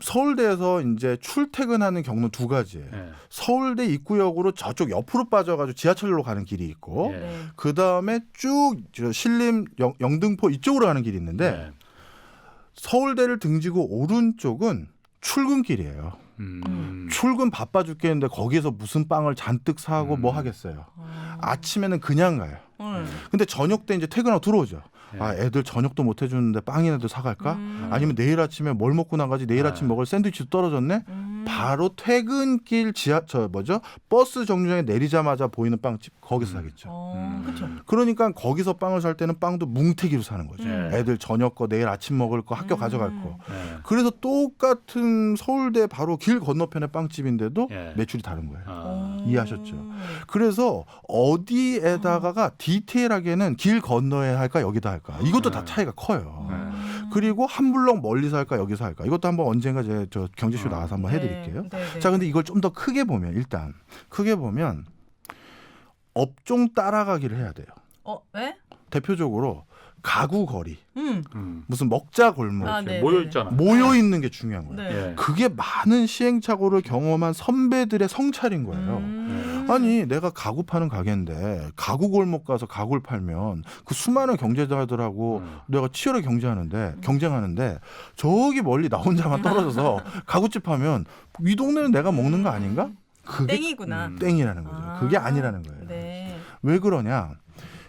서울대에서 이제 출퇴근하는 경로는 두 가지예요. 예. 서울대 입구역으로 저쪽 옆으로 빠져가지고 지하철로 가는 길이 있고 예. 네. 그 다음에 쭉 신림 영등포 이쪽으로 가는 길이 있는데 예. 서울대를 등지고 오른쪽은 출근길이에요. 출근 바빠 죽겠는데 거기에서 무슨 빵을 잔뜩 사고 뭐 하겠어요. 아침에는 그냥 가요. 근데 저녁 때 이제 퇴근하고 들어오죠. 예. 아, 애들 저녁도 못 해주는데 빵이라도 사갈까? 아니면 내일 아침에 뭘 먹고 나가지? 내일 아침 먹을 샌드위치도 떨어졌네? 바로 퇴근길 버스 정류장에 내리자마자 보이는 빵집 거기서 사겠죠. 그렇죠. 그러니까 거기서 빵을 살 때는 빵도 뭉태기로 사는 거죠. 예. 애들 저녁 거 내일 아침 먹을 거 학교 가져갈 거. 예. 그래서 똑같은 서울대 바로 길 건너편의 빵집인데도 예. 매출이 다른 거예요. 아. 이해하셨죠? 그래서 어디에다가 디테일하게는 길 건너야 할까 여기다 할까 이것도 다 차이가 커요. 그리고 한 블럭 멀리서 할까 여기서 할까 이것도 한번 언젠가 저 경제쇼 나와서 한번 해드릴게요. 네. 자, 근데 이걸 좀 더 크게 보면 일단 크게 보면 업종 따라가기를 해야 돼요. 왜? 대표적으로 가구 거리, 음. 무슨 먹자 골목 아, 네. 모여 있잖아. 모여 있는 게 중요한 거예요. 네. 예. 그게 많은 시행착오를 경험한 선배들의 성찰인 거예요. 아니 내가 가구 파는 가게인데 가구 골목 가서 가구를 팔면 그 수많은 경제자들하고 내가 치열하게 경쟁하는데 저기 멀리 나 혼자만 떨어져서 가구집 하면 이 동네는 내가 먹는 거 아닌가? 그게 땡이구나. 땡이라는 거죠. 그게 아니라는 거예요. 네. 왜 그러냐?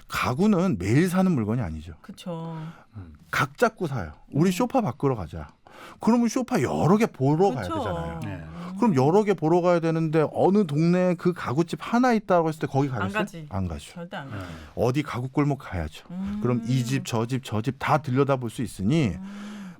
가구는 매일 사는 물건이 아니죠. 그렇죠. 각 잡고 사요. 우리 소파 바꾸러 가자. 그러면 소파 여러 개 보러 가야 그쵸. 되잖아요. 네. 그럼 여러 개 보러 가야 되는데 어느 동네에 그 가구집 하나 있다고 했을 때 거기 안 가겠어요? 가지. 안 가죠. 절대 안 가. 어디 가구 골목 가야죠. 그럼 이 집, 저 집, 저 집 다 들여다볼 수 있으니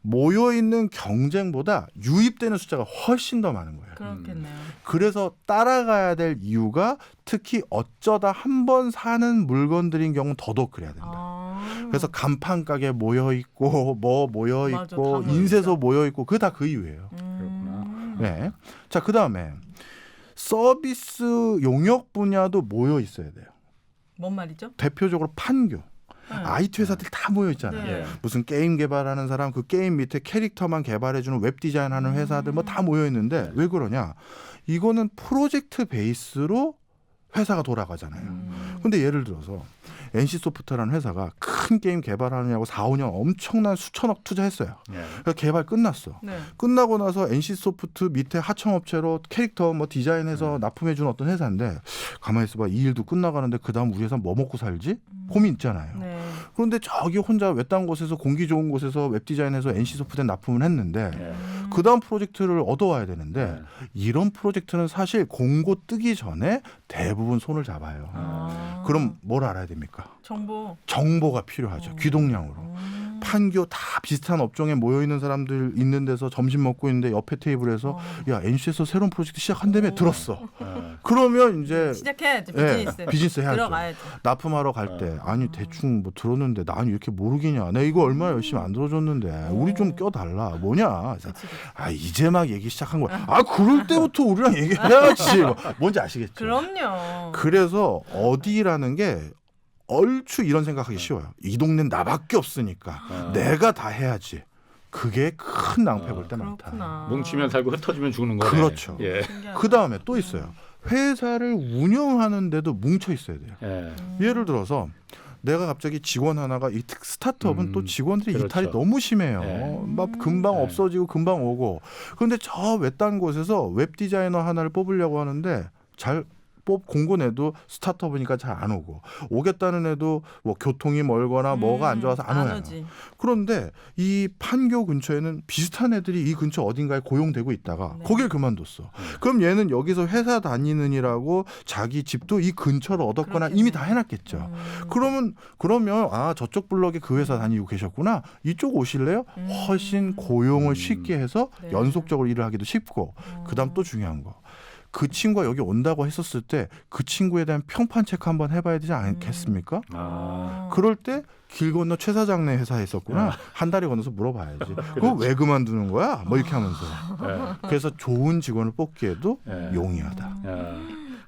모여있는 경쟁보다 유입되는 숫자가 훨씬 더 많은 거예요. 그렇겠네요. 그래서 따라가야 될 이유가 특히 어쩌다 한 번 사는 물건들인 경우는 더더욱 그래야 된다. 그래서 간판 가게 모여 있고 뭐 모여 맞아, 있고 다 모여 인쇄소 있죠. 모여 있고 그게 다 그 이유예요. 그렇구나. 네. 자, 그다음에 서비스 용역 분야도 모여 있어야 돼요. 뭔 말이죠? 대표적으로 판교. 네. IT 회사들 다 모여 있잖아요. 네. 무슨 게임 개발하는 사람, 그 게임 밑에 캐릭터만 개발해주는 웹 디자인하는 회사들 뭐 다 모여 있는데 왜 그러냐? 이거는 프로젝트 베이스로 회사가 돌아가잖아요. 근데 예를 들어서 NC소프트라는 회사가 큰 게임 개발하느냐고 4, 5년 엄청난 수천억 투자했어요. 예. 그래서 개발 끝났어. 네. 끝나고 나서 NC소프트 밑에 하청업체로 캐릭터 뭐 디자인해서 납품해주는 어떤 회사인데 가만히 있어봐. 이 일도 끝나가는데 그 다음 우리 회사 뭐 먹고 살지? 고민 있잖아요. 네. 그런데 저기 혼자 외딴 곳에서 공기 좋은 곳에서 웹 디자인해서 NC소프트에 납품을 했는데 예. 그 다음 프로젝트를 얻어와야 되는데 네. 이런 프로젝트는 사실 공고 뜨기 전에 대부분 손을 잡아요. 그럼 뭘 알아야 됩니까? 정보. 정보가 필요하죠. 귀동량으로. 판교 다 비슷한 업종에 모여 있는 사람들 있는 데서 점심 먹고 있는데 옆에 테이블에서 야 NC에서 새로운 프로젝트 시작한다며 들었어. 그러면 이제 시작해야지 예, 비즈니스. 비즈니스 해야죠. 들어가야지. 납품하러 갈 때 아니 대충 뭐 들었는데 난 이렇게 모르겠냐. 내가 이거 얼마나 열심히 안 들어줬는데 우리 좀 껴달라. 뭐냐. 그래서 아 이제 막 얘기 시작한 거야. 아 그럴 때부터 우리랑 얘기해야지. 뭔지 아시겠죠? 그럼요. 그래서 어디라는 게 얼추 이런 생각하기 쉬워요. 이 동네는 나밖에 없으니까 내가 다 해야지. 그게 큰 낭패 볼 때 많다. 그렇구나. 뭉치면 살고 흩어지면 죽는 거네. 그렇죠. 예. 신기하다. 그 다음에 또 있어요. 회사를 운영하는데도 뭉쳐 있어야 돼요. 예. 예를 들어서 내가 갑자기 직원 하나가 이 스타트업은 또 직원들이 그렇죠. 이탈이 너무 심해요. 네. 막 금방 네. 없어지고 금방 오고. 그런데 저 외딴 곳에서 웹 디자이너 하나를 뽑으려고 하는데 잘 공고 내도 스타트업이니까 잘 안 오고 오겠다는 애도 뭐 교통이 멀거나 뭐가 안 좋아서 안 와요. 오지. 그런데 이 판교 근처에는 비슷한 애들이 이 근처 어딘가에 고용되고 있다가 네. 거길 그만뒀어. 그럼 얘는 여기서 회사 다니느니라고 자기 집도 이 근처로 얻었거나 그렇겠네. 이미 다 해놨겠죠. 그러면 아 저쪽 블럭에 그 회사 다니고 계셨구나. 이쪽 오실래요? 훨씬 고용을 쉽게 해서 네. 연속적으로 일을 하기도 쉽고 그다음 또 중요한 거. 그 친구가 여기 온다고 했었을 때 그 친구에 대한 평판 체크 한번 해봐야 되지 않겠습니까? 아. 그럴 때 길 건너 최 사장네 회사에 있었구나. 한 달에 건너서 물어봐야지. 그거 왜 그만두는 거야? 뭐 이렇게 하면서. 예. 그래서 좋은 직원을 뽑기에도 예. 용이하다. 야.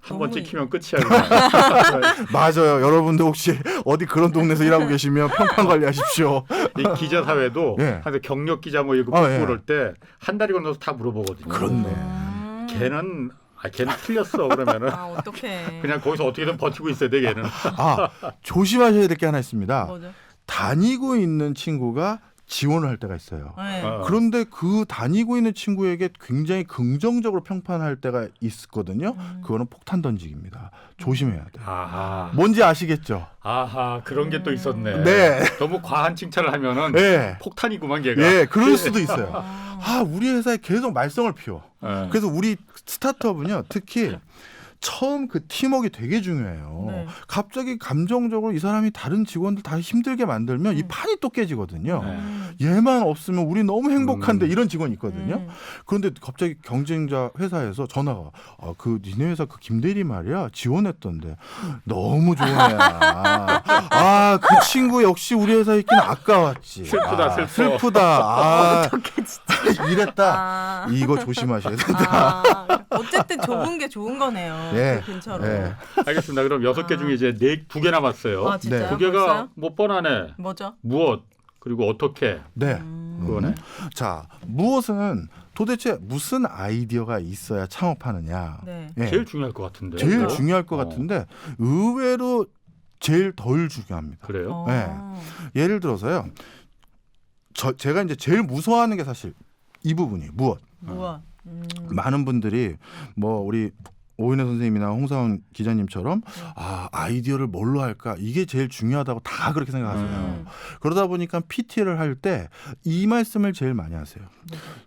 한 번 너무 찍히면 끝이야. 그냥. 맞아요. 여러분들 혹시 어디 그런 동네에서 일하고 계시면 평판 관리하십시오. 이 기자 사회도 예. 항상 경력 기자 뭐 이거 아, 예. 그럴 때 한 달이 건너서 다 물어보거든요. 그렇네. 걔는 틀렸어 그러면은 어떡해. 그냥 거기서 어떻게든 버티고 있어야 돼 걔는. 조심하셔야 될 게 하나 있습니다. 뭐죠? 다니고 있는 친구가 지원을 할 때가 있어요. 네. 그런데 그 다니고 있는 친구에게 굉장히 긍정적으로 평판할 때가 있거든요. 그거는 폭탄 던지기입니다. 조심해야 돼요. 아하. 뭔지 아시겠죠? 아하 그런 게 또 있었네. 네. 너무 과한 칭찬을 하면은 네. 폭탄이구만 걔가. 예, 그럴 수도 있어요. 우리 회사에 계속 말썽을 피워. 예. 그래서 우리 스타트업은요, 특히 처음 그 팀워크가 되게 중요해요. 네. 갑자기 감정적으로 이 사람이 다른 직원들 다 힘들게 만들면 이 판이 또 깨지거든요. 네. 얘만 없으면 우리 너무 행복한데 이런 직원이 있거든요. 음. 그런데 갑자기 경쟁자 회사에서 전화가 그 니네 회사 그 김대리 말이야 지원했던데 너무 좋은 애야. 그 친구 역시 우리 회사에 있긴 아까웠지. 슬프다. 슬프다. 어떡해 진짜. 이랬다. 이거 조심하셔야 된다. 어쨌든 좁은 게 좋은 거네요. 예. 그 근처로. 예. 알겠습니다. 그럼 6개 중에 이제 2개 남았어요. 진짜요? 두 개가 벌써요? 뭐 뻔하네. 뭐죠? 무엇 그리고 어떻게 네. 그거네. 자, 무엇은 도대체 무슨 아이디어가 있어야 창업하느냐. 네. 예. 제일 중요할 것 같은데. 제일 이거? 중요할 것 같은데 의외로 제일 덜 중요합니다. 그래요? 네. 예를 들어서요. 제가 이제 제일 무서워하는 게 사실 이 부분이 무엇. 무엇? 많은 분들이 뭐 우리 오윤혜 선생님이나 홍사원 기자님처럼 아이디어를 뭘로 할까 이게 제일 중요하다고 다 그렇게 생각하세요. 그러다 보니까 PT를 할 때 이 말씀을 제일 많이 하세요.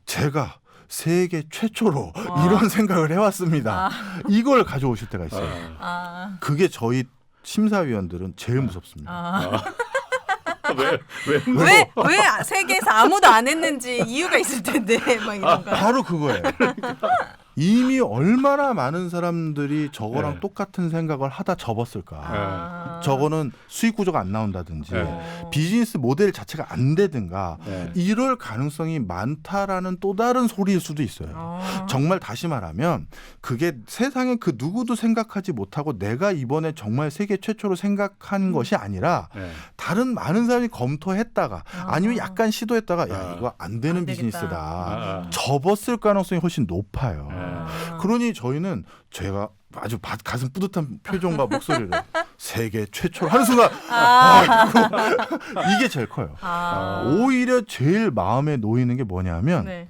제가 세계 최초로 이런 생각을 해왔습니다. 이걸 가져오실 때가 있어요. 그게 저희 심사위원들은 제일 무섭습니다. 왜 세계에서 아무도 안 했는지 이유가 있을 텐데 막 이런 거. 바로 그거예요. 이미 얼마나 많은 사람들이 저거랑 네. 똑같은 생각을 하다 접었을까. 네. 저거는 수익 구조가 안 나온다든지 비즈니스 모델 자체가 안 되든가 네. 이럴 가능성이 많다라는 또 다른 소리일 수도 있어요. 정말 다시 말하면 그게 세상에 그 누구도 생각하지 못하고 내가 이번에 정말 세계 최초로 생각한 것이 아니라 네. 다른 많은 사람이 검토했다가 아니면 약간 시도했다가 야 이거 안 되는 안 되겠다. 비즈니스다. 접었을 가능성이 훨씬 높아요. 그러니 저희는 제가 아주 가슴 뿌듯한 표정과 목소리를 세계 최초로 하는 순간 이게 제일 커요. 오히려 제일 마음에 놓이는 게 뭐냐면 네.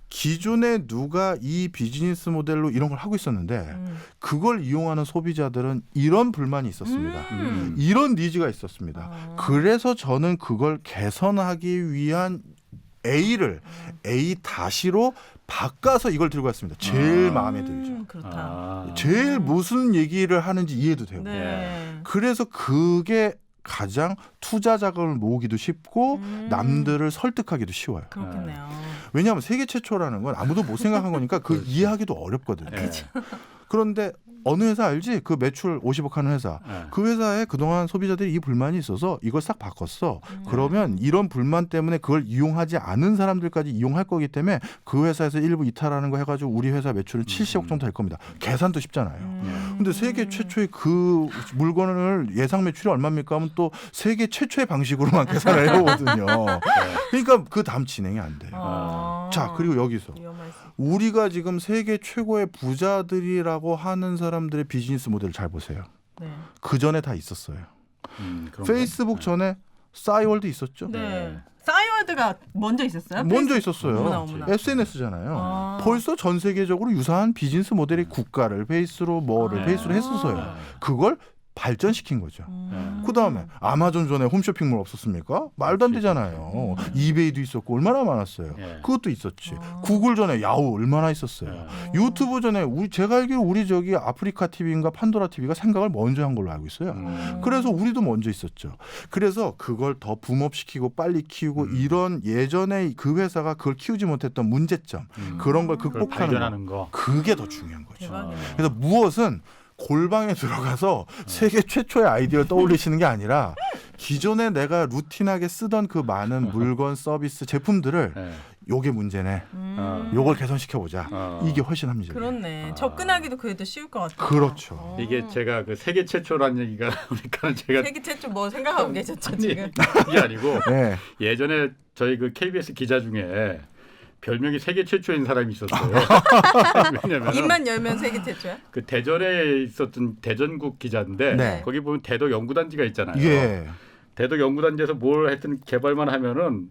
기존에 누가 이 비즈니스 모델로 이런 걸 하고 있었는데 그걸 이용하는 소비자들은 이런 불만이 있었습니다. 이런 니즈가 있었습니다. 그래서 저는 그걸 개선하기 위한 A를 A-로 바꿔서 이걸 들고 왔습니다. 제일 마음에 들죠. 그렇다. 제일 무슨 얘기를 하는지 이해도 되고. 네. 그래서 그게 가장 투자 자금을 모으기도 쉽고 남들을 설득하기도 쉬워요. 그렇겠네요. 왜냐하면 세계 최초라는 건 아무도 못 생각한 거니까 그 이해하기도 어렵거든요. 그런데 어느 회사 알지? 그 매출 50억 하는 회사. 그 회사에 그동안 소비자들이 이 불만이 있어서 이걸 싹 바꿨어. 그러면 이런 불만 때문에 그걸 이용하지 않은 사람들까지 이용할 거기 때문에 그 회사에서 일부 이탈하는 거 해가지고 우리 회사 매출은 70억 정도 될 겁니다. 계산도 쉽잖아요. 근데 세계 최초의 그 물건을 예상 매출이 얼마입니까 하면 또 세계 최초의 방식으로만 계산을 해오거든요. 그러니까 그 다음 진행이 안 돼요. 자, 그리고 여기서 우리가 지금 세계 최고의 부자들이라고 하는 사람들의 비즈니스 모델을 잘 보세요. 네. 그 전에 다 있었어요. 페이스북 전에 싸이월드 있었죠. 네. 싸이월드가 먼저 있었어요? 먼저 있었어요. 어머나. SNS잖아요. 벌써 전 세계적으로 유사한 비즈니스 모델이 국가를 베이스로 베이스로 했었어요. 그걸 발전시킨 거죠. 그다음에 아마존 전에 홈쇼핑몰 없었습니까? 말도 안 되잖아요. 이베이도 있었고 얼마나 많았어요. 그것도 있었지. 구글 전에 야후 얼마나 있었어요. 유튜브 전에 제가 알기로 우리 저기 아프리카 TV인가 판도라 TV가 생각을 먼저 한 걸로 알고 있어요. 그래서 우리도 먼저 있었죠. 그래서 그걸 더 붐업시키고 빨리 키우고 이런 예전에 그 회사가 그걸 키우지 못했던 문제점 그런 걸 극복하는 거. 그게 더 중요한 거죠. 대박이네. 그래서 무엇은 골방에 들어가서 세계 최초의 아이디어를 떠올리시는 게 아니라 기존에 내가 루틴하게 쓰던 그 많은 물건, 서비스, 제품들을 요게 문제네. 어. 요걸 개선시켜 보자. 이게 훨씬 합리적이에요. 그렇네. 접근하기도 그래도 쉬울 것 같아요. 그렇죠. 이게 제가 그 세계 최초라는 얘기가 나오니까 제가 세계 최초 뭐 생각하고 계셨죠 아니, 지금? 이게 아니고 네. 예전에 저희 그 KBS 기자 중에 별명이 세계 최초인 사람이 있었어요. 왜냐면 입만 열면 세계 최초야? 그 대전에 있었던 대전국 기자인데 네. 거기 보면 대덕 연구단지가 있잖아요. 예. 대덕 연구단지에서 뭘 하여튼 개발만 하면은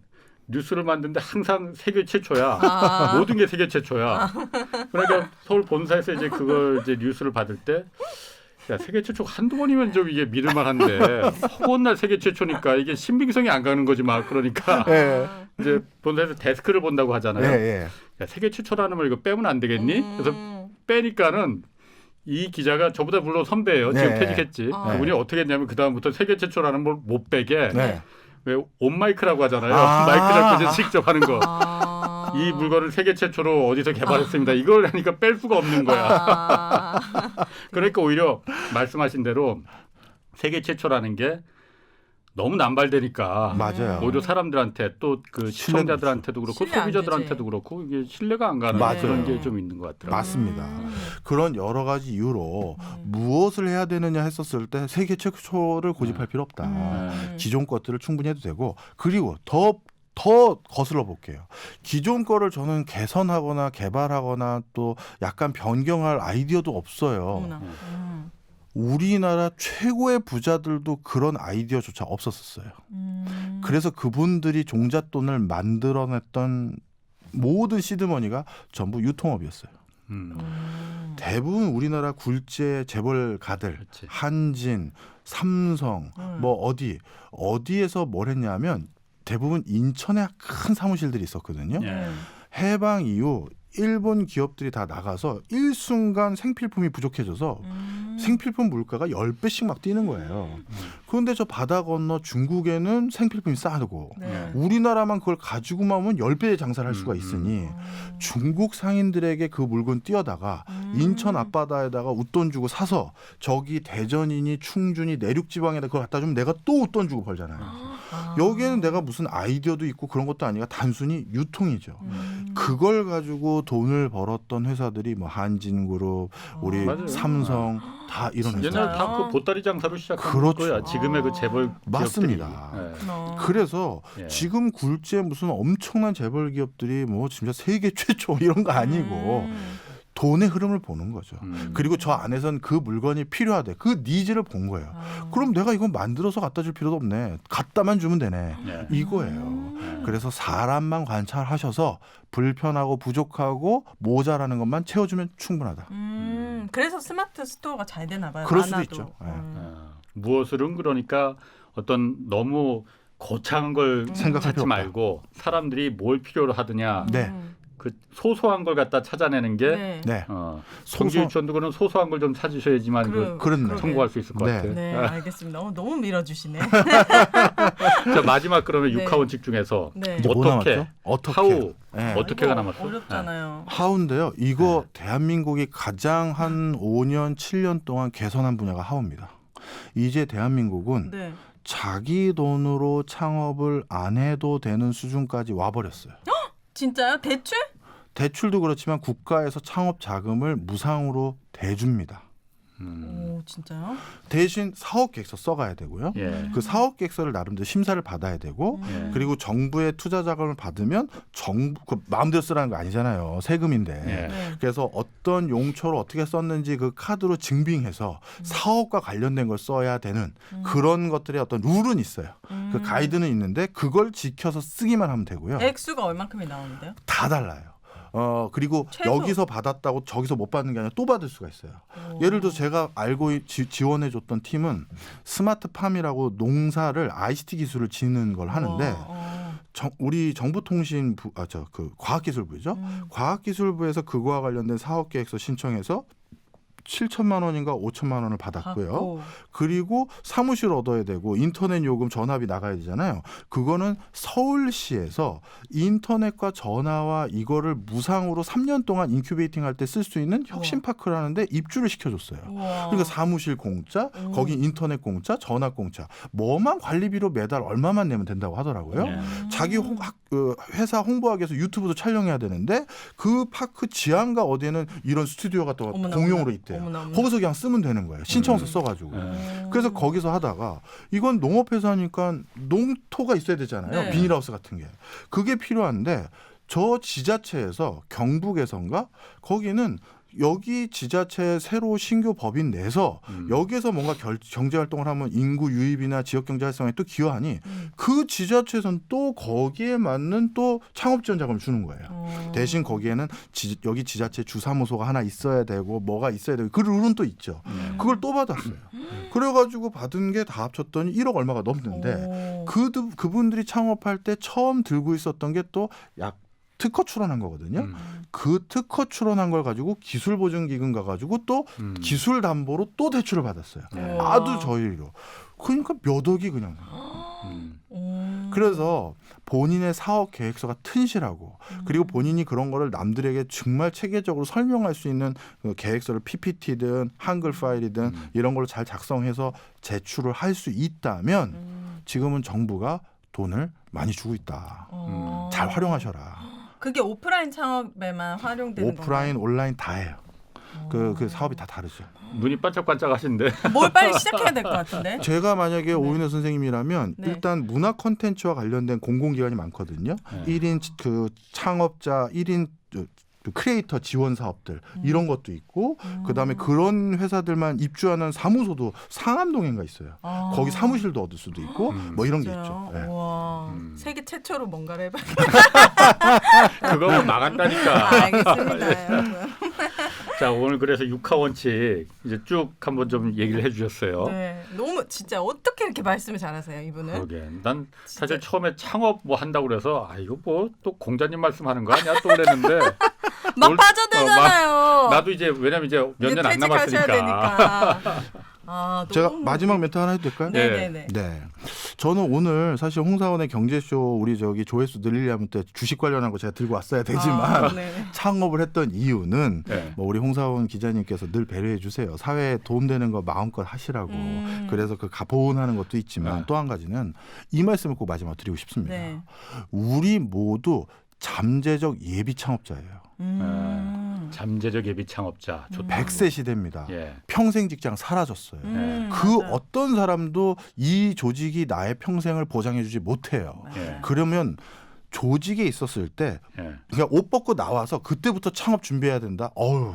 뉴스를 만드는데 항상 세계 최초야. 아. 모든 게 세계 최초야. 그러니까 서울 본사에서 이제 그걸 이제 뉴스를 받을 때 야, 세계 최초 한두 번이면 좀 이게 믿을만한데 허구한 날 세계 최초니까 이게 신빙성이 안 가는 거지 막 그러니까 예. 이제 본사에서 데스크를 본다고 하잖아요. 예. 야, 세계 최초라는 걸 이거 빼면 안 되겠니? 그래서 빼니까는 이 기자가 저보다 물론 선배예요. 지금 네. 퇴직했지. 아. 그분이 어떻게 했냐면 그 다음부터 세계 최초라는 걸 못 빼게 네. 왜 온마이크라고 하잖아요. 아. 마이크 잡고 이제 직접 하는 거. 아. 이 물건을 세계 최초로 어디서 개발했습니다. 이걸 하니까 뺄 수가 없는 거야. 아. 그러니까 오히려 말씀하신 대로 세계 최초라는 게 너무 남발되니까 맞아요. 오히려 사람들한테 또 그 시청자들한테도 그렇고 신뢰 안 소비자들한테도 되지. 그렇고 이게 신뢰가 안 가는 맞아요. 그런 게 좀 있는 것 같더라고요. 맞습니다. 음. 그런 여러 가지 이유로 무엇을 해야 되느냐 했었을 때 세계 최초를 고집할 필요 없다. 음. 기존 것들을 충분히 해도 되고 그리고 더 거슬러 볼게요. 기존 거를 저는 개선하거나 개발하거나 또 약간 변경할 아이디어도 없어요. 어머나. 우리나라 최고의 부자들도 그런 아이디어조차 없었어요. 그래서 그분들이 종잣돈을 만들어냈던 모든 시드머니가 전부 유통업이었어요. 대부분 우리나라 굴재 재벌가들, 그렇지. 한진, 삼성, 뭐 어디에서 뭘 했냐면 대부분 인천에 큰 사무실들이 있었거든요. 예. 해방 이후 일본 기업들이 다 나가서 일순간 생필품이 부족해져서 생필품 물가가 10배씩 막 뛰는 거예요. 그런데 저 바다 건너 중국에는 생필품이 싸고 네. 우리나라만 그걸 가지고만 오면 10배의 장사를 할 수가 있으니 중국 상인들에게 그 물건 띄어다가 인천 앞바다에다가 웃돈 주고 사서 저기 대전이니 충주니 내륙지방에다 그걸 갖다 주면 내가 또 웃돈 주고 벌잖아요. 여기에는 내가 무슨 아이디어도 있고 그런 것도 아니라 단순히 유통이죠. 그걸 가지고 돈을 벌었던 회사들이 뭐 한진그룹, 우리 맞아요. 삼성 다 이런 회사. 옛날 다 그 보따리 장사로 시작한 그렇죠. 거야. 지금의 그 재벌 기업들이. 맞습니다. 예. 그래서 예. 지금 굴지에 무슨 엄청난 재벌 기업들이 뭐 진짜 세계 최초 이런 거 아니고 돈의 흐름을 보는 거죠. 그리고 저 안에선 그 물건이 필요하대. 그 니즈를 본 거예요. 그럼 내가 이거 만들어서 갖다 줄 필요도 없네. 갖다만 주면 되네. 예. 이거예요. 그래서 사람만 관찰하셔서 불편하고 부족하고 모자라는 것만 채워주면 충분하다. 그래서 스마트 스토어가 잘 되나 봐요. 그럴 수도 많아도. 있죠. 예. 무엇을은 그러니까 어떤 너무 거창한 걸 생각할 찾지 필요 없다. 말고 사람들이 뭘 필요로 하느냐 네. 그 소소한 걸 갖다 찾아내는 게 네. 네. 경제 유치원도 그런 소소한 걸 좀 찾으셔야지만 그렇네. 성공할 수 있을 것 네. 같아요. 네, 알겠습니다. 너무 밀어주시네. 자, 마지막 그러면 네. 6하원칙 중에서 네. 이제 뭐 어떻게 남았죠? 어떻게? 하우 네. 어떻게가 이거 남았어? 어렵잖아요. 하우인데요. 이거 대한민국이 가장 한 5년, 7년 동안 개선한 분야가 하우입니다. 이제 대한민국은 네. 자기 돈으로 창업을 안 해도 되는 수준까지 와버렸어요. 진짜요? 대출? 대출도 그렇지만 국가에서 창업 자금을 무상으로 대줍니다. 오, 진짜요? 대신 사업 계획서 써가야 되고요. 예. 그 사업 계획서를 나름대로 심사를 받아야 되고 예. 그리고 정부의 투자 자금을 받으면 정부 그 마음대로 쓰라는 거 아니잖아요. 세금인데. 예. 네. 그래서 어떤 용처를 어떻게 썼는지 그 카드로 증빙해서 사업과 관련된 걸 써야 되는 그런 것들의 어떤 룰은 있어요. 그 가이드는 있는데 그걸 지켜서 쓰기만 하면 되고요. 액수가 얼마큼이 나오는데요? 다 달라요. 그리고 최소. 여기서 받았다고 저기서 못 받는 게 아니라 또 받을 수가 있어요. 예를 들어 제가 알고 지원해줬던 팀은 스마트팜이라고 농사를 ICT 기술을 짓는 걸 하는데 우리 정보통신부 그 과학기술부죠. 과학기술부에서 그거와 관련된 사업계획서 신청해서 7천만 원인가 5천만 원을 받았고요. 받고. 그리고 사무실 얻어야 되고 인터넷 요금 전화비 나가야 되잖아요. 그거는 서울시에서 인터넷과 전화와 이거를 무상으로 3년 동안 인큐베이팅 할 때 쓸 수 있는 혁신파크라는 데 입주를 시켜줬어요. 우와. 그러니까 사무실 공짜, 거기 인터넷 공짜, 전화 공짜. 뭐만 관리비로 매달 얼마만 내면 된다고 하더라고요. 네. 자기 회사 홍보하기 위해서 유튜브도 촬영해야 되는데 그 파크 지하인가 어디에는 이런 스튜디오가 또 어머나, 공용으로 어머나. 있대요. 어머나, 어머나. 거기서 그냥 쓰면 되는 거예요. 신청서 써가지고. 네. 그래서 거기서 하다가 이건 농업회사니까 농토가 있어야 되잖아요. 네. 비닐하우스 같은 게. 그게 필요한데 저 지자체에서 경북에선가 거기는 여기 지자체 새로 신규 법인 내서 여기에서 뭔가 경제활동을 하면 인구 유입이나 지역경제 활성화에 또 기여하니 그 지자체에서는 또 거기에 맞는 또 창업지원 자금을 주는 거예요. 대신 거기에는 여기 지자체 주사무소가 하나 있어야 되고 뭐가 있어야 되고 그 룰은 또 있죠. 그걸 또 받았어요. 그래가지고 받은 게 다 합쳤더니 1억 얼마가 넘는데 그분들이 창업할 때 처음 들고 있었던 게 또 약 특허 출원한 거거든요. 그 특허 출원한 걸 가지고 기술보증기금 가가지고 또 기술 담보로 또 대출을 받았어요. 아주 저희로. 그러니까 몇 억이 그냥. 그래서 본인의 사업 계획서가 튼실하고 그리고 본인이 그런 거를 남들에게 정말 체계적으로 설명할 수 있는 그 계획서를 PPT든 한글 파일이든 이런 걸 잘 작성해서 제출을 할 수 있다면 지금은 정부가 돈을 많이 주고 있다. 잘 활용하셔라. 그게 오프라인 창업에만 활용되는 오프라인, 온라인 다 해요. 그 사업이 다 다르죠. 눈이 반짝반짝하신데. 뭘 빨리 시작해야 될 것 같은데. 제가 만약에 오윤혜 선생님이라면 네. 일단 문화 콘텐츠와 관련된 공공기관이 많거든요. 네. 1인 그 창업자 1인 크리에이터 지원 사업들 이런 것도 있고 그다음에 그런 회사들만 입주하는 사무소도 상암동인가 있어요. 거기 사무실도 얻을 수도 있고 뭐 이런 게 있죠. 네. 와, 세계 최초로 뭔가를 해봐. 그거는 나간다니까. 알겠습니다, 여러분. 자, 오늘 그래서 육하 원칙 이제 쭉 한번 좀 얘기를 해주셨어요. 네, 너무 진짜 어떻게 이렇게 말씀을 잘하세요, 이분은? 그러게. 난 사실 처음에 창업 뭐 한다고 그래서 이거 뭐 또 공자님 말씀하는 거 아니야 또 그랬는데 막 빠져들잖아요. 나도 이제 왜냐면 이제 몇 년 안 퇴직하셔야 남았으니까. 되니까. 아, 제가 너무 마지막 멘트 하나 해도 될까요? 네네네. 네. 저는 오늘 사실 홍사원의 경제쇼 우리 저기 조회수 늘리려면 때 주식 관련한 거 제가 들고 왔어야 되지만 네. 창업을 했던 이유는 네. 뭐 우리 홍사원 기자님께서 늘 배려해 주세요. 사회에 도움되는 거 마음껏 하시라고. 그래서 그 보온하는 것도 있지만 네. 또 한 가지는 이 말씀을 꼭 마지막으로 드리고 싶습니다. 네. 우리 모두 잠재적 예비 창업자예요. 잠재적 예비 창업자. 좋다. 100세 시대입니다. 예. 평생 직장 사라졌어요. 그 맞아요. 어떤 사람도 이 조직이 나의 평생을 보장해주지 못해요. 예. 그러면 조직에 있었을 때 예. 그냥 옷 벗고 나와서 그때부터 창업 준비해야 된다. 어휴.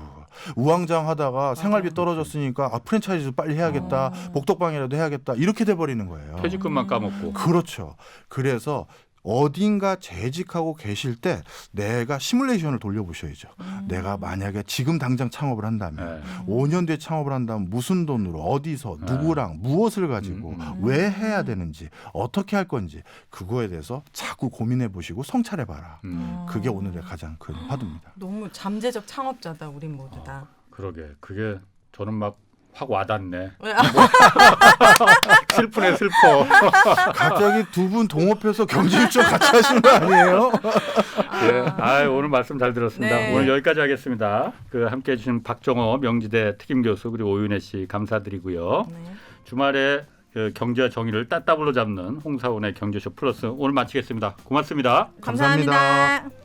우왕좌왕하다가 생활비 떨어졌으니까 프랜차이즈 빨리 해야겠다. 복덕방이라도 해야겠다. 이렇게 돼버리는 거예요. 퇴직금만 까먹고. 그렇죠. 그래서 어딘가 재직하고 계실 때 내가 시뮬레이션을 돌려보셔야죠. 내가 만약에 지금 당장 창업을 한다면 5년 뒤에 창업을 한다면 무슨 돈으로 어디서 누구랑 무엇을 가지고 왜 해야 되는지 어떻게 할 건지 그거에 대해서 자꾸 고민해 보시고 성찰해 봐라. 그게 오늘의 가장 큰 화두입니다. 너무 잠재적 창업자다, 우린 모두 다. 그러게. 그게 저는 막 확 와닿네. 왜? 슬프네 슬퍼. 갑자기 두 분 동업해서 경제 일정 같이 하시는 거 아니에요? 예. 오늘 말씀 잘 들었습니다. 네. 오늘 여기까지 하겠습니다. 함께해 주신 박정호 명지대 특임 교수 그리고 오윤혜 씨 감사드리고요. 네. 주말에 경제와 정의를 따따블로 잡는 홍사원의 경제쇼 플러스 오늘 마치겠습니다. 고맙습니다. 감사합니다. 감사합니다.